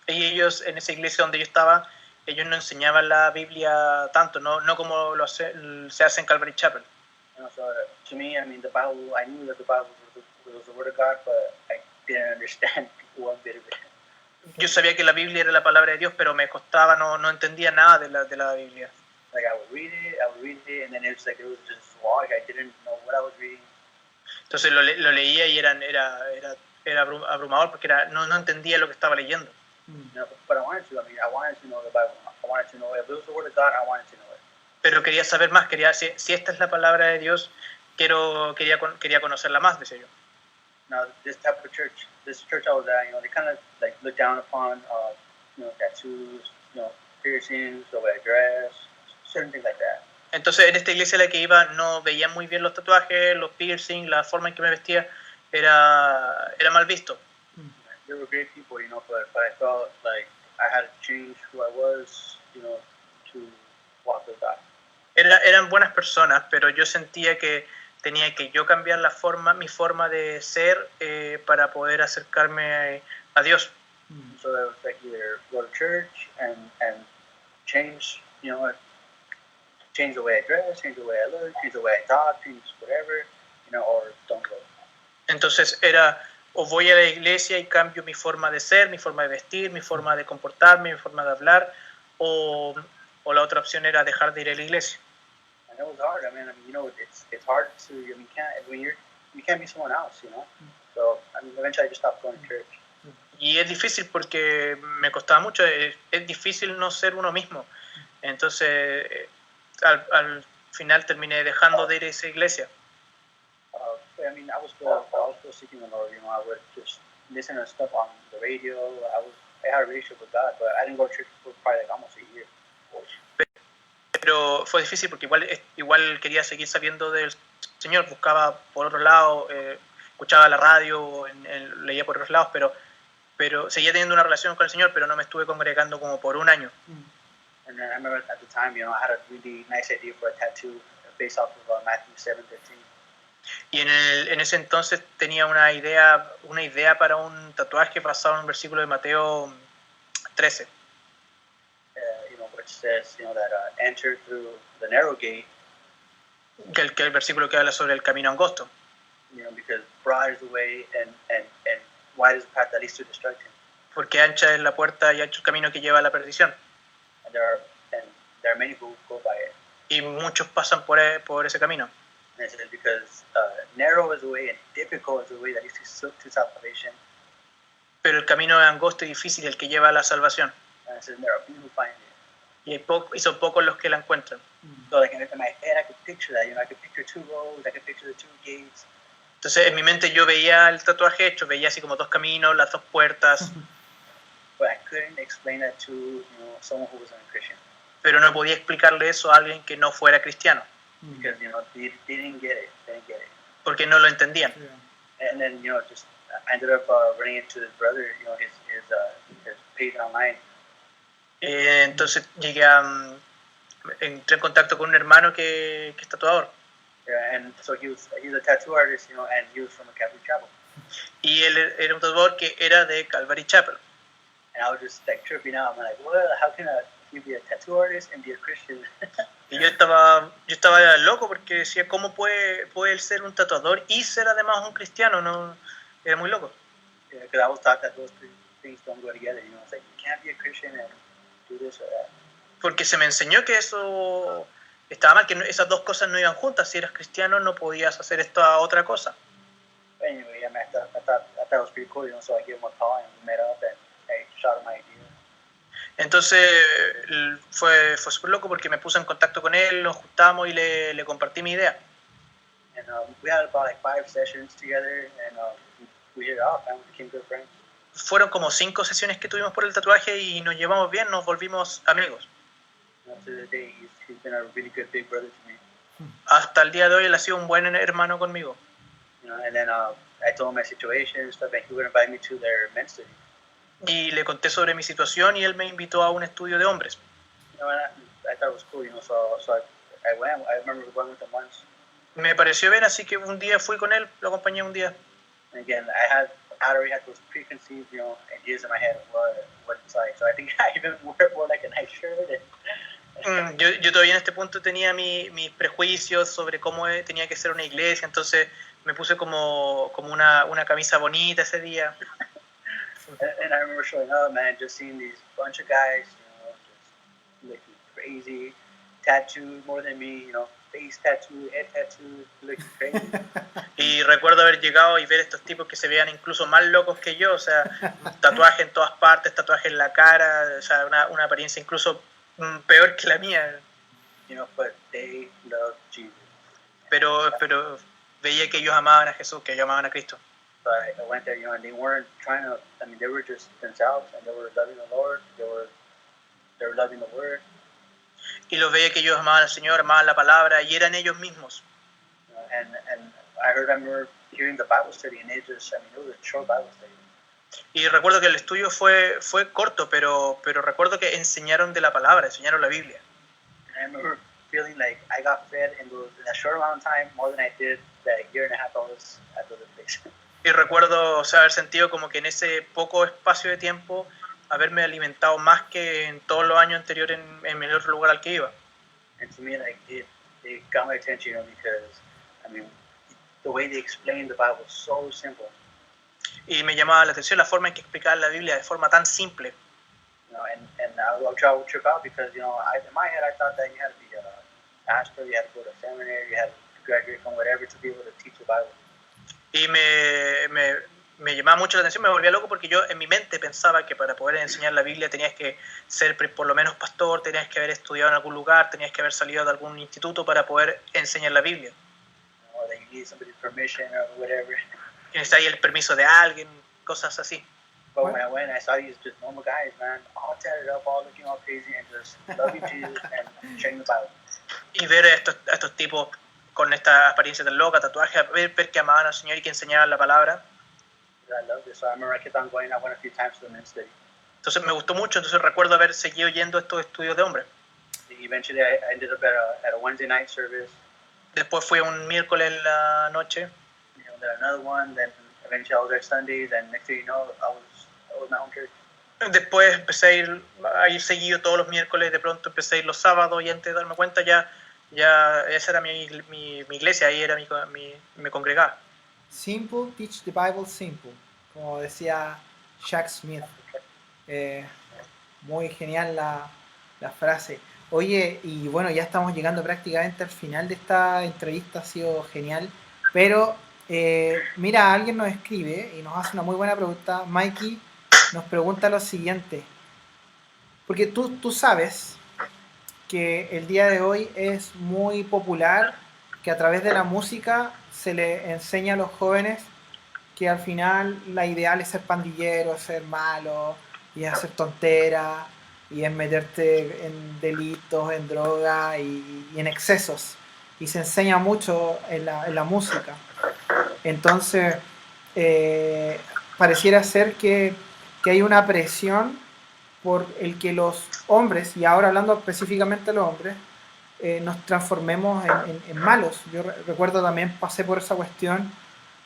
Y ellos, en esa iglesia donde yo estaba, ellos no enseñaban la Biblia tanto, no como se hace en Calvary Chapel. So to me, the Bible, I knew that the Bible was the Word of God, but I didn't understand one bit of it. Yo sabía que la Biblia era la palabra de Dios, pero me costaba, no entendía nada de la Biblia. Like I would read it, and then it was just long. I didn't know what I was reading. Entonces lo leía y era abrumador porque no entendía lo que estaba leyendo. But I wanted to know the Bible. I wanted to know if it was the Word of God. I wanted to know it. Pero quería saber más, si esta es la palabra de Dios, quería conocerla más, decía yo. Now, this church I was at, they kind of like look down upon, tattoos, piercings, the way I dress, certain things like that. Entonces, en esta iglesia a la que iba, no veía muy bien los tatuajes, los piercings, la forma en que me vestía, era mal visto. They were great people, you know, but I felt like I had to change who I was, you know, to walk with God. Eran buenas personas, pero yo sentía que tenía que yo cambiar mi forma de ser para poder acercarme a Dios. So it was like either go to church and change, you know, change the way I dress, change the way I look, change the way I talk, change whatever, you know, or don't go. Entonces era o voy a la iglesia y cambio mi forma de ser, mi forma de vestir, mi forma de comportarme, mi forma de hablar, o la otra opción era dejar de ir a la iglesia. And it was hard. I mean, you know, it's hard to, you can't be someone else, you know. So I mean, eventually I just stopped going to church. Y es difícil porque me costaba mucho, es difícil no ser uno mismo. Entonces, al final terminé dejando de ir a esa iglesia. I mean, I was still seeking the Lord, you know. I would just listen to stuff on the radio. I had a relationship with God, but I didn't go to church for probably like almost a year. Pero fue difícil porque igual quería seguir sabiendo del Señor, buscaba por otro lado, escuchaba la radio, leía por otros lados, pero seguía teniendo una relación con el Señor, pero no me estuve congregando como por un año. And then I remember at the time, you know, I had a really nice idea for a tattoo based off of Matthew 7:13. Y en ese entonces tenía una idea para un tatuaje basado en un versículo de Mateo 13. You know, which says, you know, that enter through the narrow gate. Que el versículo que habla sobre el camino angosto. You know, because broad is the way and wide is the path that leads to destruction. Porque ancha es la puerta y ancho el camino que lleva a la perdición. And there are many who go by it. Y muchos pasan por ese camino. And it says because narrow is the way and difficult is the way that leads to salvation. Pero el camino es angosto y difícil, el que lleva a la salvación. And it says there are few who find it. Y son pocos los que la encuentran. So like in my head, I could picture that. You know, I could picture two roads. I could picture the two gates. Entonces en mi mente yo veía el tatuaje hecho, veía así como dos caminos, las dos puertas. But I couldn't explain that to, you know, someone who wasn't a Christian. Pero no podía explicarle eso a alguien que no fuera cristiano. Because, you know, they didn't get it. They didn't get it. Porque no lo entendían. And then, you know, just I ended up running into his brother, you know, his page online. Entonces entré en contacto con un hermano que es tatuador. Yeah, and so he's a tattoo artist, you know, and he was from a Calvary Chapel. Y él era un tatuador que era de Calvary Chapel. And I was just like tripping out. I'm like, well, how can he be a tattoo artist and be a Christian? Y yo estaba loco porque decía, ¿cómo puede él ser un tatuador y ser además un cristiano? No, era muy loco. Yeah, because I was taught that those three things don't go together. You know, it's like you can't be a Christian and do this or that. Porque se me enseñó que eso estaba mal, que esas dos cosas no iban juntas. Si eras cristiano no podías hacer esta otra cosa. But anyway, I mean, I thought it was pretty cool, you know. So I gave him a call and we met up and I shot him my idea. Entonces fue súper loco porque me puse en contacto con él, nos juntamos y le compartí mi idea. And we had about like 5 sessions together and we hit it off and we became good friends. Fueron como 5 sesiones que tuvimos por el tatuaje y nos llevamos bien, nos volvimos amigos. To this day, he's been a really good big brother to me. Hasta el día de hoy él ha sido un buen hermano conmigo. You know, and then I told him my situation and stuff, and he would invite me to their men's study. Y le conté sobre mi situación y él me invitó a un estudio de hombres. You know, and I thought it was cool, you know, so I went. I remember going with him once. Me pareció bien, así que un día fui con él, lo acompañé un día. And again, I already had those preconceived, you know, ideas in my head of what it's like. So I think I even wore like a nice shirt. Yo todavía en este punto tenía mis prejuicios sobre cómo tenía que ser una iglesia, entonces me puse como una camisa bonita ese día. And I remember showing up, man, just seeing these bunch of guys, you know, just looking crazy, tattooed more than me, you know, face tattoo, head tattoo, looking crazy. Y recuerdo haber llegado y ver estos tipos que se veían incluso más locos que yo, o sea, tatuaje en todas partes, tatuaje en la cara, o sea, una apariencia incluso peor que la mía. You know, but they love Jesus. Pero veía que ellos amaban a Jesús, que ellos amaban a Cristo. So I went there, you know, and they weren't trying to, I mean, they were just themselves, and they were loving the Lord, they were loving the Word. Y los veía que ellos amaban al Señor, amaban la palabra, y eran ellos mismos. And I remember hearing the Bible study, and it was a short Bible study. Y recuerdo que el estudio fue corto, pero recuerdo que enseñaron de la palabra, enseñaron la Biblia. And I remember feeling like I got fed in that short amount of time more than I did that year and a half I was at the other place. Y recuerdo, o sea, haber sentido como que en ese poco espacio de tiempo haberme alimentado más que en todos los años anteriores en el otro lugar al que iba. And to me, like it got my attention, because the way they explained the Bible was so simple. Y me llamaba la atención la forma en que explicaban la Biblia de forma tan simple. And I would trip out because in my head I thought that you had to be a pastor, you had to go to seminary, you had to graduate from whatever to be able to teach the Bible. Y me llamaba mucho la atención, me volvía loco porque yo en mi mente pensaba que para poder enseñar la Biblia tenías que ser por lo menos pastor, tenías que haber estudiado en algún lugar, tenías que haber salido de algún instituto para poder enseñar la Biblia. That you need somebody's permission or whatever. Y necesitas el permiso de alguien, cosas así. But when I went, I saw these just normal guys, man, all tatted up, all looking all crazy, and just loving Jesus and sharing the Bible. Y ver a estos tipos con esta apariencia tan loca, tatuajes, ver que amaban al Señor y que enseñaban la palabra. I loved it, so I remember I kept on going. I went a few times to the men's study. Entonces me gustó mucho, entonces recuerdo haber seguido yendo a estos estudios de hombres. Eventually, I ended up at a Wednesday night service. Después fui un miércoles en la noche. Then another one. Then eventually I was there Sunday. Then next thing you know, I was in my home church. Después empecé a ir seguido todos los miércoles. De pronto empecé a ir los sábados y antes de darme cuenta ya esa era mi iglesia, ahí era me congregaba. Simple, teach the Bible simple, como decía Jack Smith. Muy genial la frase. Oye, y bueno, ya estamos llegando prácticamente al final de esta entrevista, ha sido genial. Pero, mira, alguien nos escribe y nos hace una muy buena pregunta. Mikey nos pregunta lo siguiente. Porque tú sabes que el día de hoy es muy popular que a través de la música se le enseña a los jóvenes que al final la ideal es ser pandillero, ser malo, y es hacer tonteras, y es meterte en delitos, en droga y en excesos. Y se enseña mucho en la música. Entonces, pareciera ser que hay una presión por el que los hombres, y ahora hablando específicamente de los hombres, nos transformemos en malos. Yo recuerdo también pasé por esa cuestión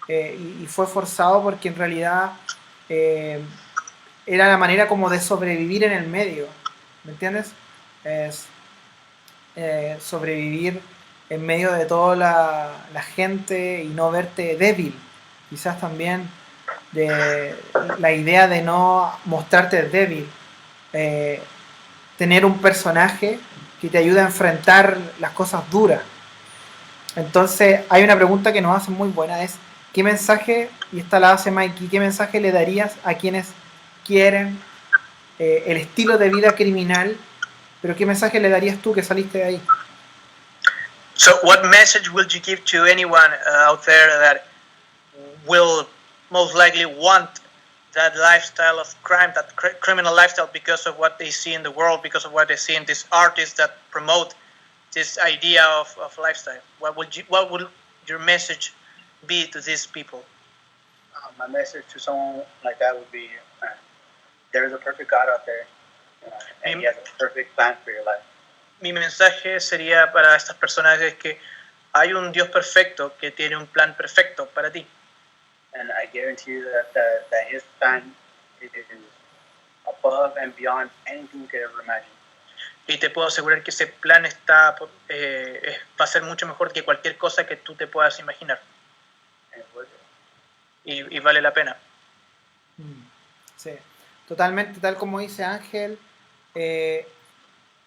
y fue forzado porque en realidad era la manera como de sobrevivir en el medio, ¿me entiendes? Sobrevivir en medio de toda la gente y no verte débil. Quizás también de la idea de no mostrarte débil. Tener un personaje que te ayude a enfrentar las cosas duras. Entonces hay una pregunta que nos hacen muy buena, es ¿qué mensaje, y esta la hace Mikey, qué mensaje le darías a quienes quieren el estilo de vida criminal, pero qué mensaje le darías tú que saliste de ahí? So what message will you give to anyone out there that will most likely want that lifestyle of crime, that criminal lifestyle, because of what they see in the world, because of what they see in these artists that promote this idea of lifestyle? What would your message be to these people? My message to someone like that would be, there is a perfect God out there, and He has a perfect plan for your life. Mi mensaje sería para estas personas es que hay un Dios perfecto que tiene un plan perfecto para ti. And I guarantee you that His plan is above and beyond anything you could ever imagine. Y te puedo asegurar que ese plan va a ser mucho mejor que cualquier cosa que tú te puedas imaginar. Y vale la pena. Sí, totalmente, tal como dice Ángel.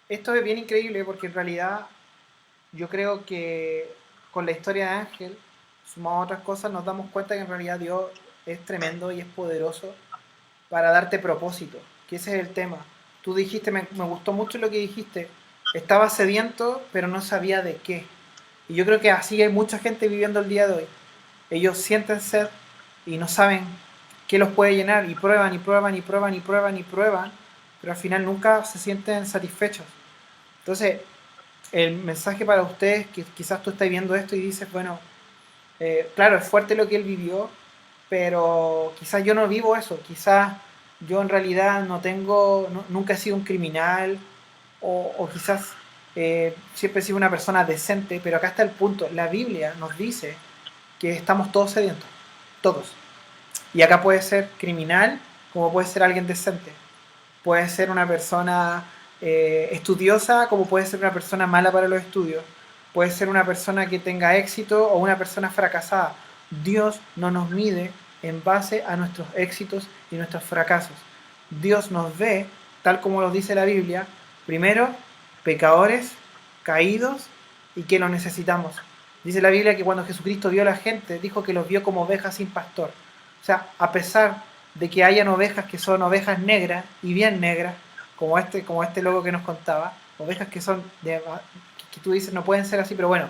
Esto es bien increíble porque en realidad yo creo que con la historia de Ángel, sumado a otras cosas, nos damos cuenta que en realidad Dios es tremendo y es poderoso para darte propósito, que ese es el tema. Tú dijiste, me gustó mucho lo que dijiste, estaba sediento pero no sabía de qué. Y yo creo que así hay mucha gente viviendo el día de hoy. Ellos sienten sed y no saben qué los puede llenar, y prueban y prueban y prueban y prueban y prueban, pero al final nunca se sienten satisfechos. Entonces, el mensaje para ustedes, que quizás tú estás viendo esto y dices, bueno, Claro, es fuerte lo que él vivió, pero quizás yo no vivo eso, quizás yo en realidad no tengo, nunca he sido un criminal, o quizás siempre he sido una persona decente, pero acá está el punto, la Biblia nos dice que estamos todos sedientos, todos. Y acá puede ser criminal como puede ser alguien decente. Puede ser una persona estudiosa como puede ser una persona mala para los estudios. Puede ser una persona que tenga éxito o una persona fracasada. Dios no nos mide en base a nuestros éxitos y nuestros fracasos. Dios nos ve, tal como lo dice la Biblia, primero, pecadores, caídos y que lo necesitamos. Dice la Biblia que cuando Jesucristo vio a la gente, dijo que los vio como ovejas sin pastor. O sea, a pesar de que hayan ovejas que son ovejas negras y bien negras, como este logo que nos contaba, ovejas que son que tú dices no pueden ser así, pero bueno,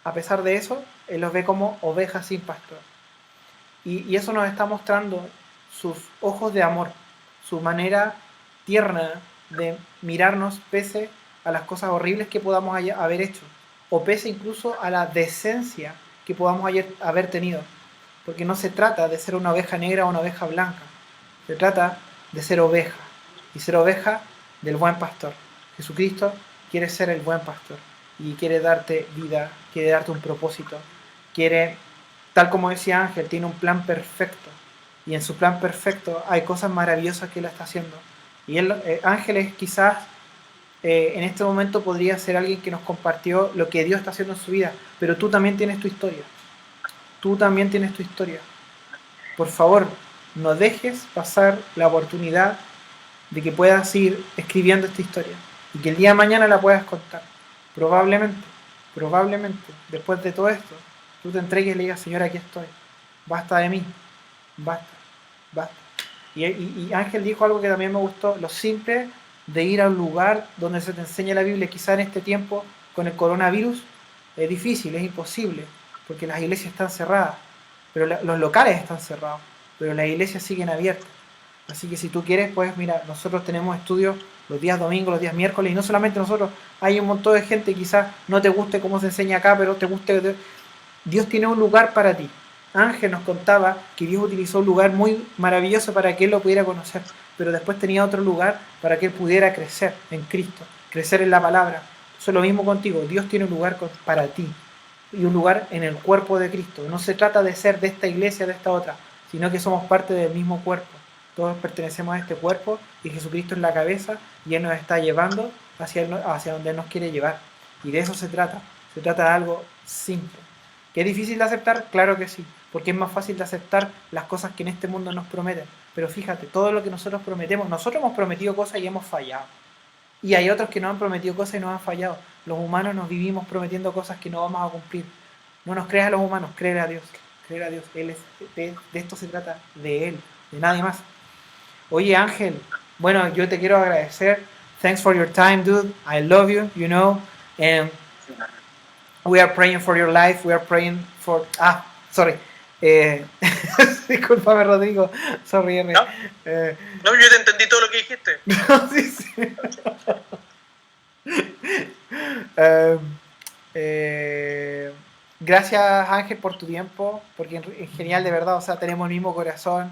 a pesar de eso, Él los ve como ovejas sin pastor. Y eso nos está mostrando sus ojos de amor, su manera tierna de mirarnos pese a las cosas horribles que podamos haber hecho, o pese incluso a la decencia que podamos haber tenido. Porque no se trata de ser una oveja negra o una oveja blanca, se trata de ser oveja, y ser oveja del buen pastor. Jesucristo quiere ser el buen pastor, y quiere darte vida, quiere darte un propósito, quiere, tal como decía Ángel, tiene un plan perfecto, y en su plan perfecto hay cosas maravillosas que Él está haciendo. Y Ángel es quizás en este momento podría ser alguien que nos compartió lo que Dios está haciendo en su vida, pero tú también tienes tu historia. Tú también tienes tu historia. Por favor, no dejes pasar la oportunidad de que puedas ir escribiendo esta historia y que el día de mañana la puedas contar. Probablemente, después de todo esto, tú te entregues y le digas, Señor, aquí estoy. Basta de mí. Basta. Basta. Y Ángel dijo algo que también me gustó, lo simple de ir a un lugar donde se te enseña la Biblia. Quizá en este tiempo, con el coronavirus, es difícil, es imposible, porque las iglesias están cerradas, pero los locales están cerrados, pero las iglesias siguen abiertas. Así que si tú quieres, pues mira, nosotros tenemos estudios los días domingos, los días miércoles, y no solamente nosotros, hay un montón de gente, quizás no te guste cómo se enseña acá, pero te guste. Dios tiene un lugar para ti. Ángel nos contaba que Dios utilizó un lugar muy maravilloso para que él lo pudiera conocer, pero después tenía otro lugar para que él pudiera crecer en Cristo, crecer en la palabra. Eso es lo mismo contigo, Dios tiene un lugar para ti y un lugar en el cuerpo de Cristo. No se trata de ser de esta iglesia, de esta otra, sino que somos parte del mismo cuerpo. Todos pertenecemos a este cuerpo y Jesucristo es la cabeza y Él nos está llevando hacia donde Él nos quiere llevar. Y de eso se trata. Se trata de algo simple. ¿Que es difícil de aceptar? Claro que sí, porque es más fácil de aceptar las cosas que en este mundo nos prometen. Pero fíjate, todo lo que nosotros prometemos, nosotros hemos prometido cosas y hemos fallado. Y hay otros que no han prometido cosas y no han fallado. Los humanos nos vivimos prometiendo cosas que no vamos a cumplir. No nos creas a los humanos, créele a Dios. Créele a Dios. De esto se trata, de Él, de nadie más. Oye Ángel, bueno, yo te quiero agradecer. Thanks for your time, dude. I love you, you know. And we are praying for your life. We are praying for... sorry. Discúlpame, Rodrigo. Sorry, R. No, yo te entendí todo lo que dijiste. No, sí, sí. Gracias, Ángel, por tu tiempo, porque es genial, de verdad. O sea, tenemos el mismo corazón.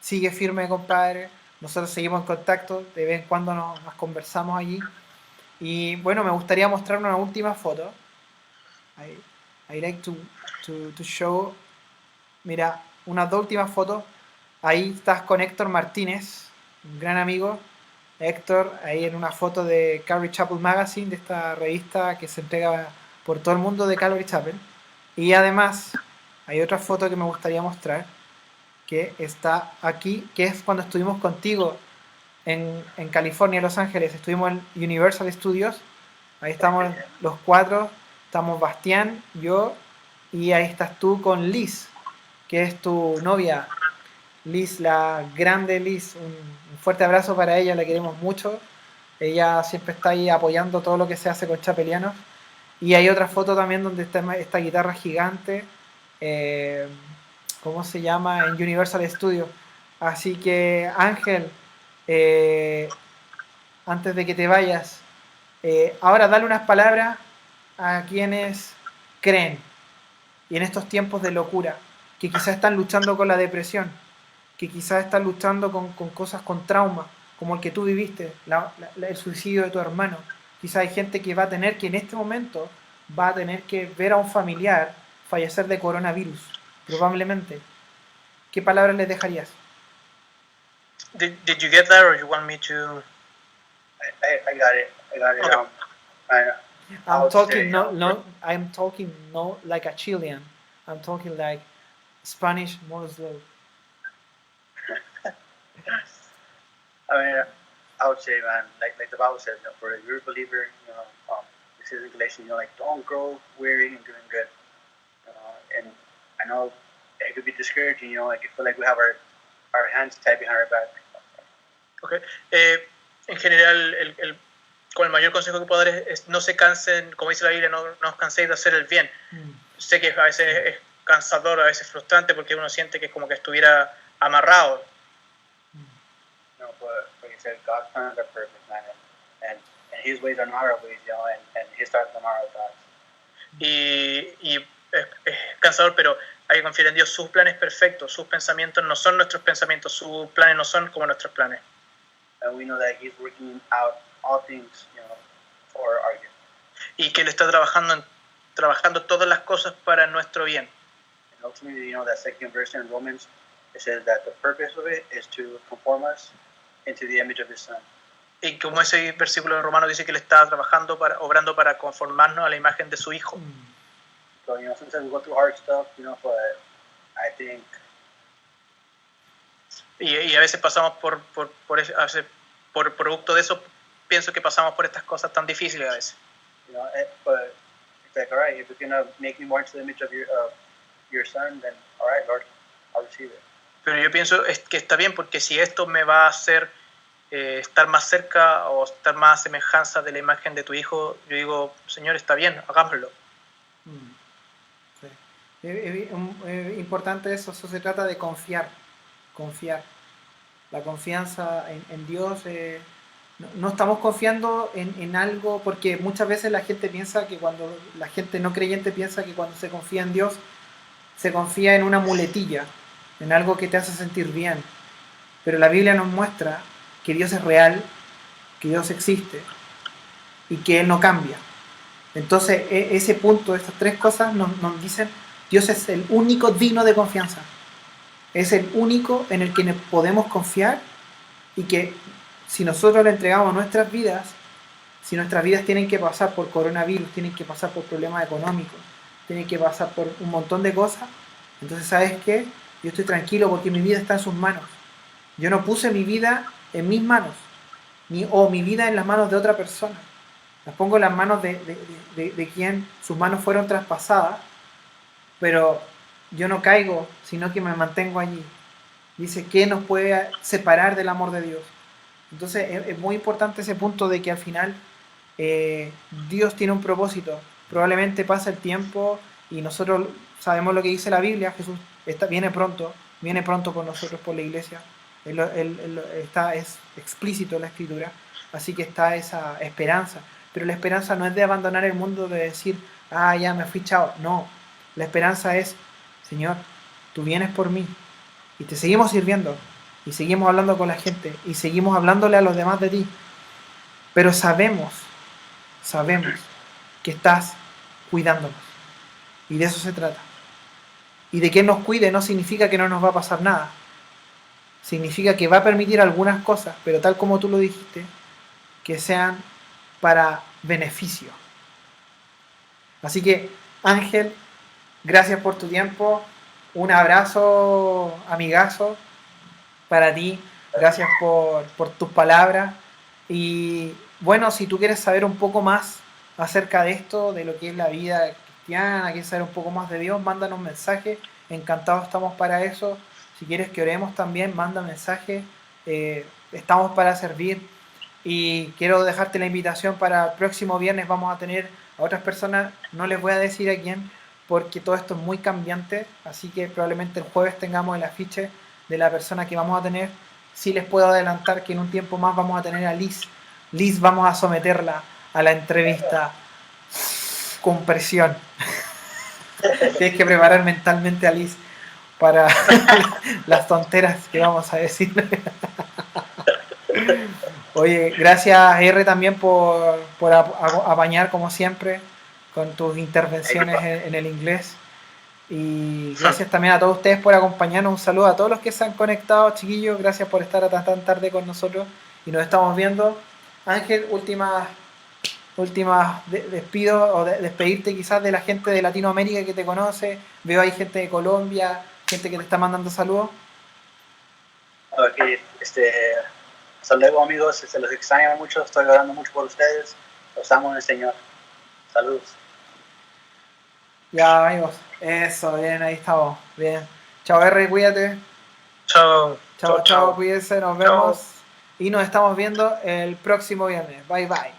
Sigue firme, compadre. Nosotros seguimos en contacto. De vez en cuando nos conversamos allí. Y bueno, me gustaría mostrar una última foto. I like to show. Mira, unas dos últimas fotos. Ahí estás con Héctor Martínez, un gran amigo. Héctor, ahí en una foto de Calvary Chapel Magazine, de esta revista que se entrega por todo el mundo de Calvary Chapel. Y además, hay otra foto que me gustaría mostrar, que está aquí, que es cuando estuvimos contigo en California, Los Ángeles. Estuvimos en Universal Studios. Ahí estamos los cuatro. Estamos Bastián, yo, y ahí estás tú con Liz, que es tu novia. Liz, la grande Liz, un fuerte abrazo para ella, la queremos mucho. Ella siempre está ahí apoyando todo lo que se hace con Chapelianos. Y hay otra foto también donde está esta guitarra gigante, ¿cómo se llama? En Universal Studios. Así que Ángel, antes de que te vayas, ahora dale unas palabras a quienes creen. y en estos tiempos de locura, que quizás están luchando con la depresión, que quizás están luchando con cosas, con trauma, como el que tú viviste, el suicidio de tu hermano. Quizás hay gente que va a tener que en este momento va a tener que ver a un familiar fallecer de coronavirus, probablemente. ¿Qué palabras les dejarías? Did you get that, or you want me to? I got it. I got it. Okay. I'm talking no like a Chilean. I'm talking like Spanish more slow. I mean, I would say, man, like the Bible says, for a you're a believer, this is in Galatians, like don't grow weary and doing good. And I know it could be discouraging, like you feel like we have our hands tied behind our back. Okay. En general, con el mayor consejo que puedo dar es no se cansen, como dice la Biblia, no os canséis de hacer el bien. Sé que a veces es cansador, a veces frustrante, porque uno siente que es como que estuviera amarrado. No, but he said God's plans are perfect, man, and His ways are not our ways, and His thoughts are not our thoughts. Y es cansador, pero hay que confiar en Dios. Sus planes perfectos, sus pensamientos no son nuestros pensamientos, sus planes no son como nuestros planes. And we know that He's working out all things, for our good. Y que Él está trabajando todas las cosas para nuestro bien. And ultimately, that second verse in Romans, it says that the purpose of it is to conform us into the image of His Son. Y como ese versículo de Romanos dice que Él está obrando para conformarnos a la imagen de su Hijo. So, sometimes we go through hard stuff, but I think... Y a veces pasamos por producto de eso, pienso que pasamos por estas cosas tan difíciles a veces. But it's like, all right, if you're going to make me more into the image of your Son, then all right, Lord, I'll receive it. Pero yo pienso que está bien, porque si esto me va a hacer estar más cerca o estar más a semejanza de la imagen de tu Hijo, yo digo, Señor, está bien, hagámoslo. Sí. Es importante eso se trata de confiar. La confianza en Dios. No estamos confiando en algo, porque muchas veces la gente piensa que la gente no creyente piensa que cuando se confía en Dios, se confía en una muletilla, en algo que te hace sentir bien. Pero la Biblia nos muestra que Dios es real, que Dios existe y que Él no cambia. Entonces, ese punto, estas tres cosas nos dicen, Dios es el único digno de confianza. Es el único en el que podemos confiar, y que si nosotros le entregamos nuestras vidas, si nuestras vidas tienen que pasar por coronavirus, tienen que pasar por problemas económicos, tienen que pasar por un montón de cosas, entonces, ¿sabes qué? Yo estoy tranquilo porque mi vida está en sus manos. Yo no puse mi vida en mis manos, o mi vida en las manos de otra persona. Las pongo en las manos de quien sus manos fueron traspasadas, pero yo no caigo, sino que me mantengo allí. Dice, ¿qué nos puede separar del amor de Dios? Entonces es muy importante ese punto de que al final Dios tiene un propósito. Probablemente pasa el tiempo y nosotros sabemos lo que dice la Biblia. Jesús viene pronto por nosotros, por la iglesia. Es explícito en la Escritura, así que está esa esperanza. Pero la esperanza no es de abandonar el mundo, de decir, ya me fui, chao. No, la esperanza es, Señor, tú vienes por mí y te seguimos sirviendo y seguimos hablando con la gente y seguimos hablándole a los demás de ti, pero sabemos que estás cuidándonos, y de eso se trata. Y de que Él nos cuide no significa que no nos va a pasar nada, significa que va a permitir algunas cosas, pero tal como tú lo dijiste, que sean para beneficio. Así que, Ángel, gracias por tu tiempo, un abrazo, amigazo, para ti, gracias por tus palabras. Y bueno, si tú quieres saber un poco más acerca de esto, de lo que es la vida cristiana, quieres saber un poco más de Dios, mándanos un mensaje, encantados estamos para eso. Si quieres que oremos también, manda un mensaje, estamos para servir. Y quiero dejarte la invitación para el próximo viernes. Vamos a tener a otras personas, no les voy a decir a quién, porque todo esto es muy cambiante, así que probablemente el jueves tengamos el afiche de la persona que vamos a tener. Sí les puedo adelantar que en un tiempo más vamos a tener a Liz. Liz vamos a someterla a la entrevista con presión. Tienes que preparar mentalmente a Liz para las tonteras que vamos a decir. Oye, gracias R también por apañar como siempre con tus intervenciones en el inglés. Y gracias también a todos ustedes por acompañarnos. Un saludo a todos los que se han conectado, chiquillos. Gracias por estar tan tarde con nosotros. Y nos estamos viendo. Ángel, últimas despido o despedirte quizás de la gente de Latinoamérica que te conoce. Veo ahí gente de Colombia, gente que te está mandando saludos. Ok, hasta luego amigos, se los extraño mucho, estoy orando mucho por ustedes, los amo en el Señor. Saludos. Ya amigos, eso, bien, ahí estamos, bien. Chao R, cuídate. Chao. Chao, cuídense, nos vemos. Y nos estamos viendo el próximo viernes. Bye bye.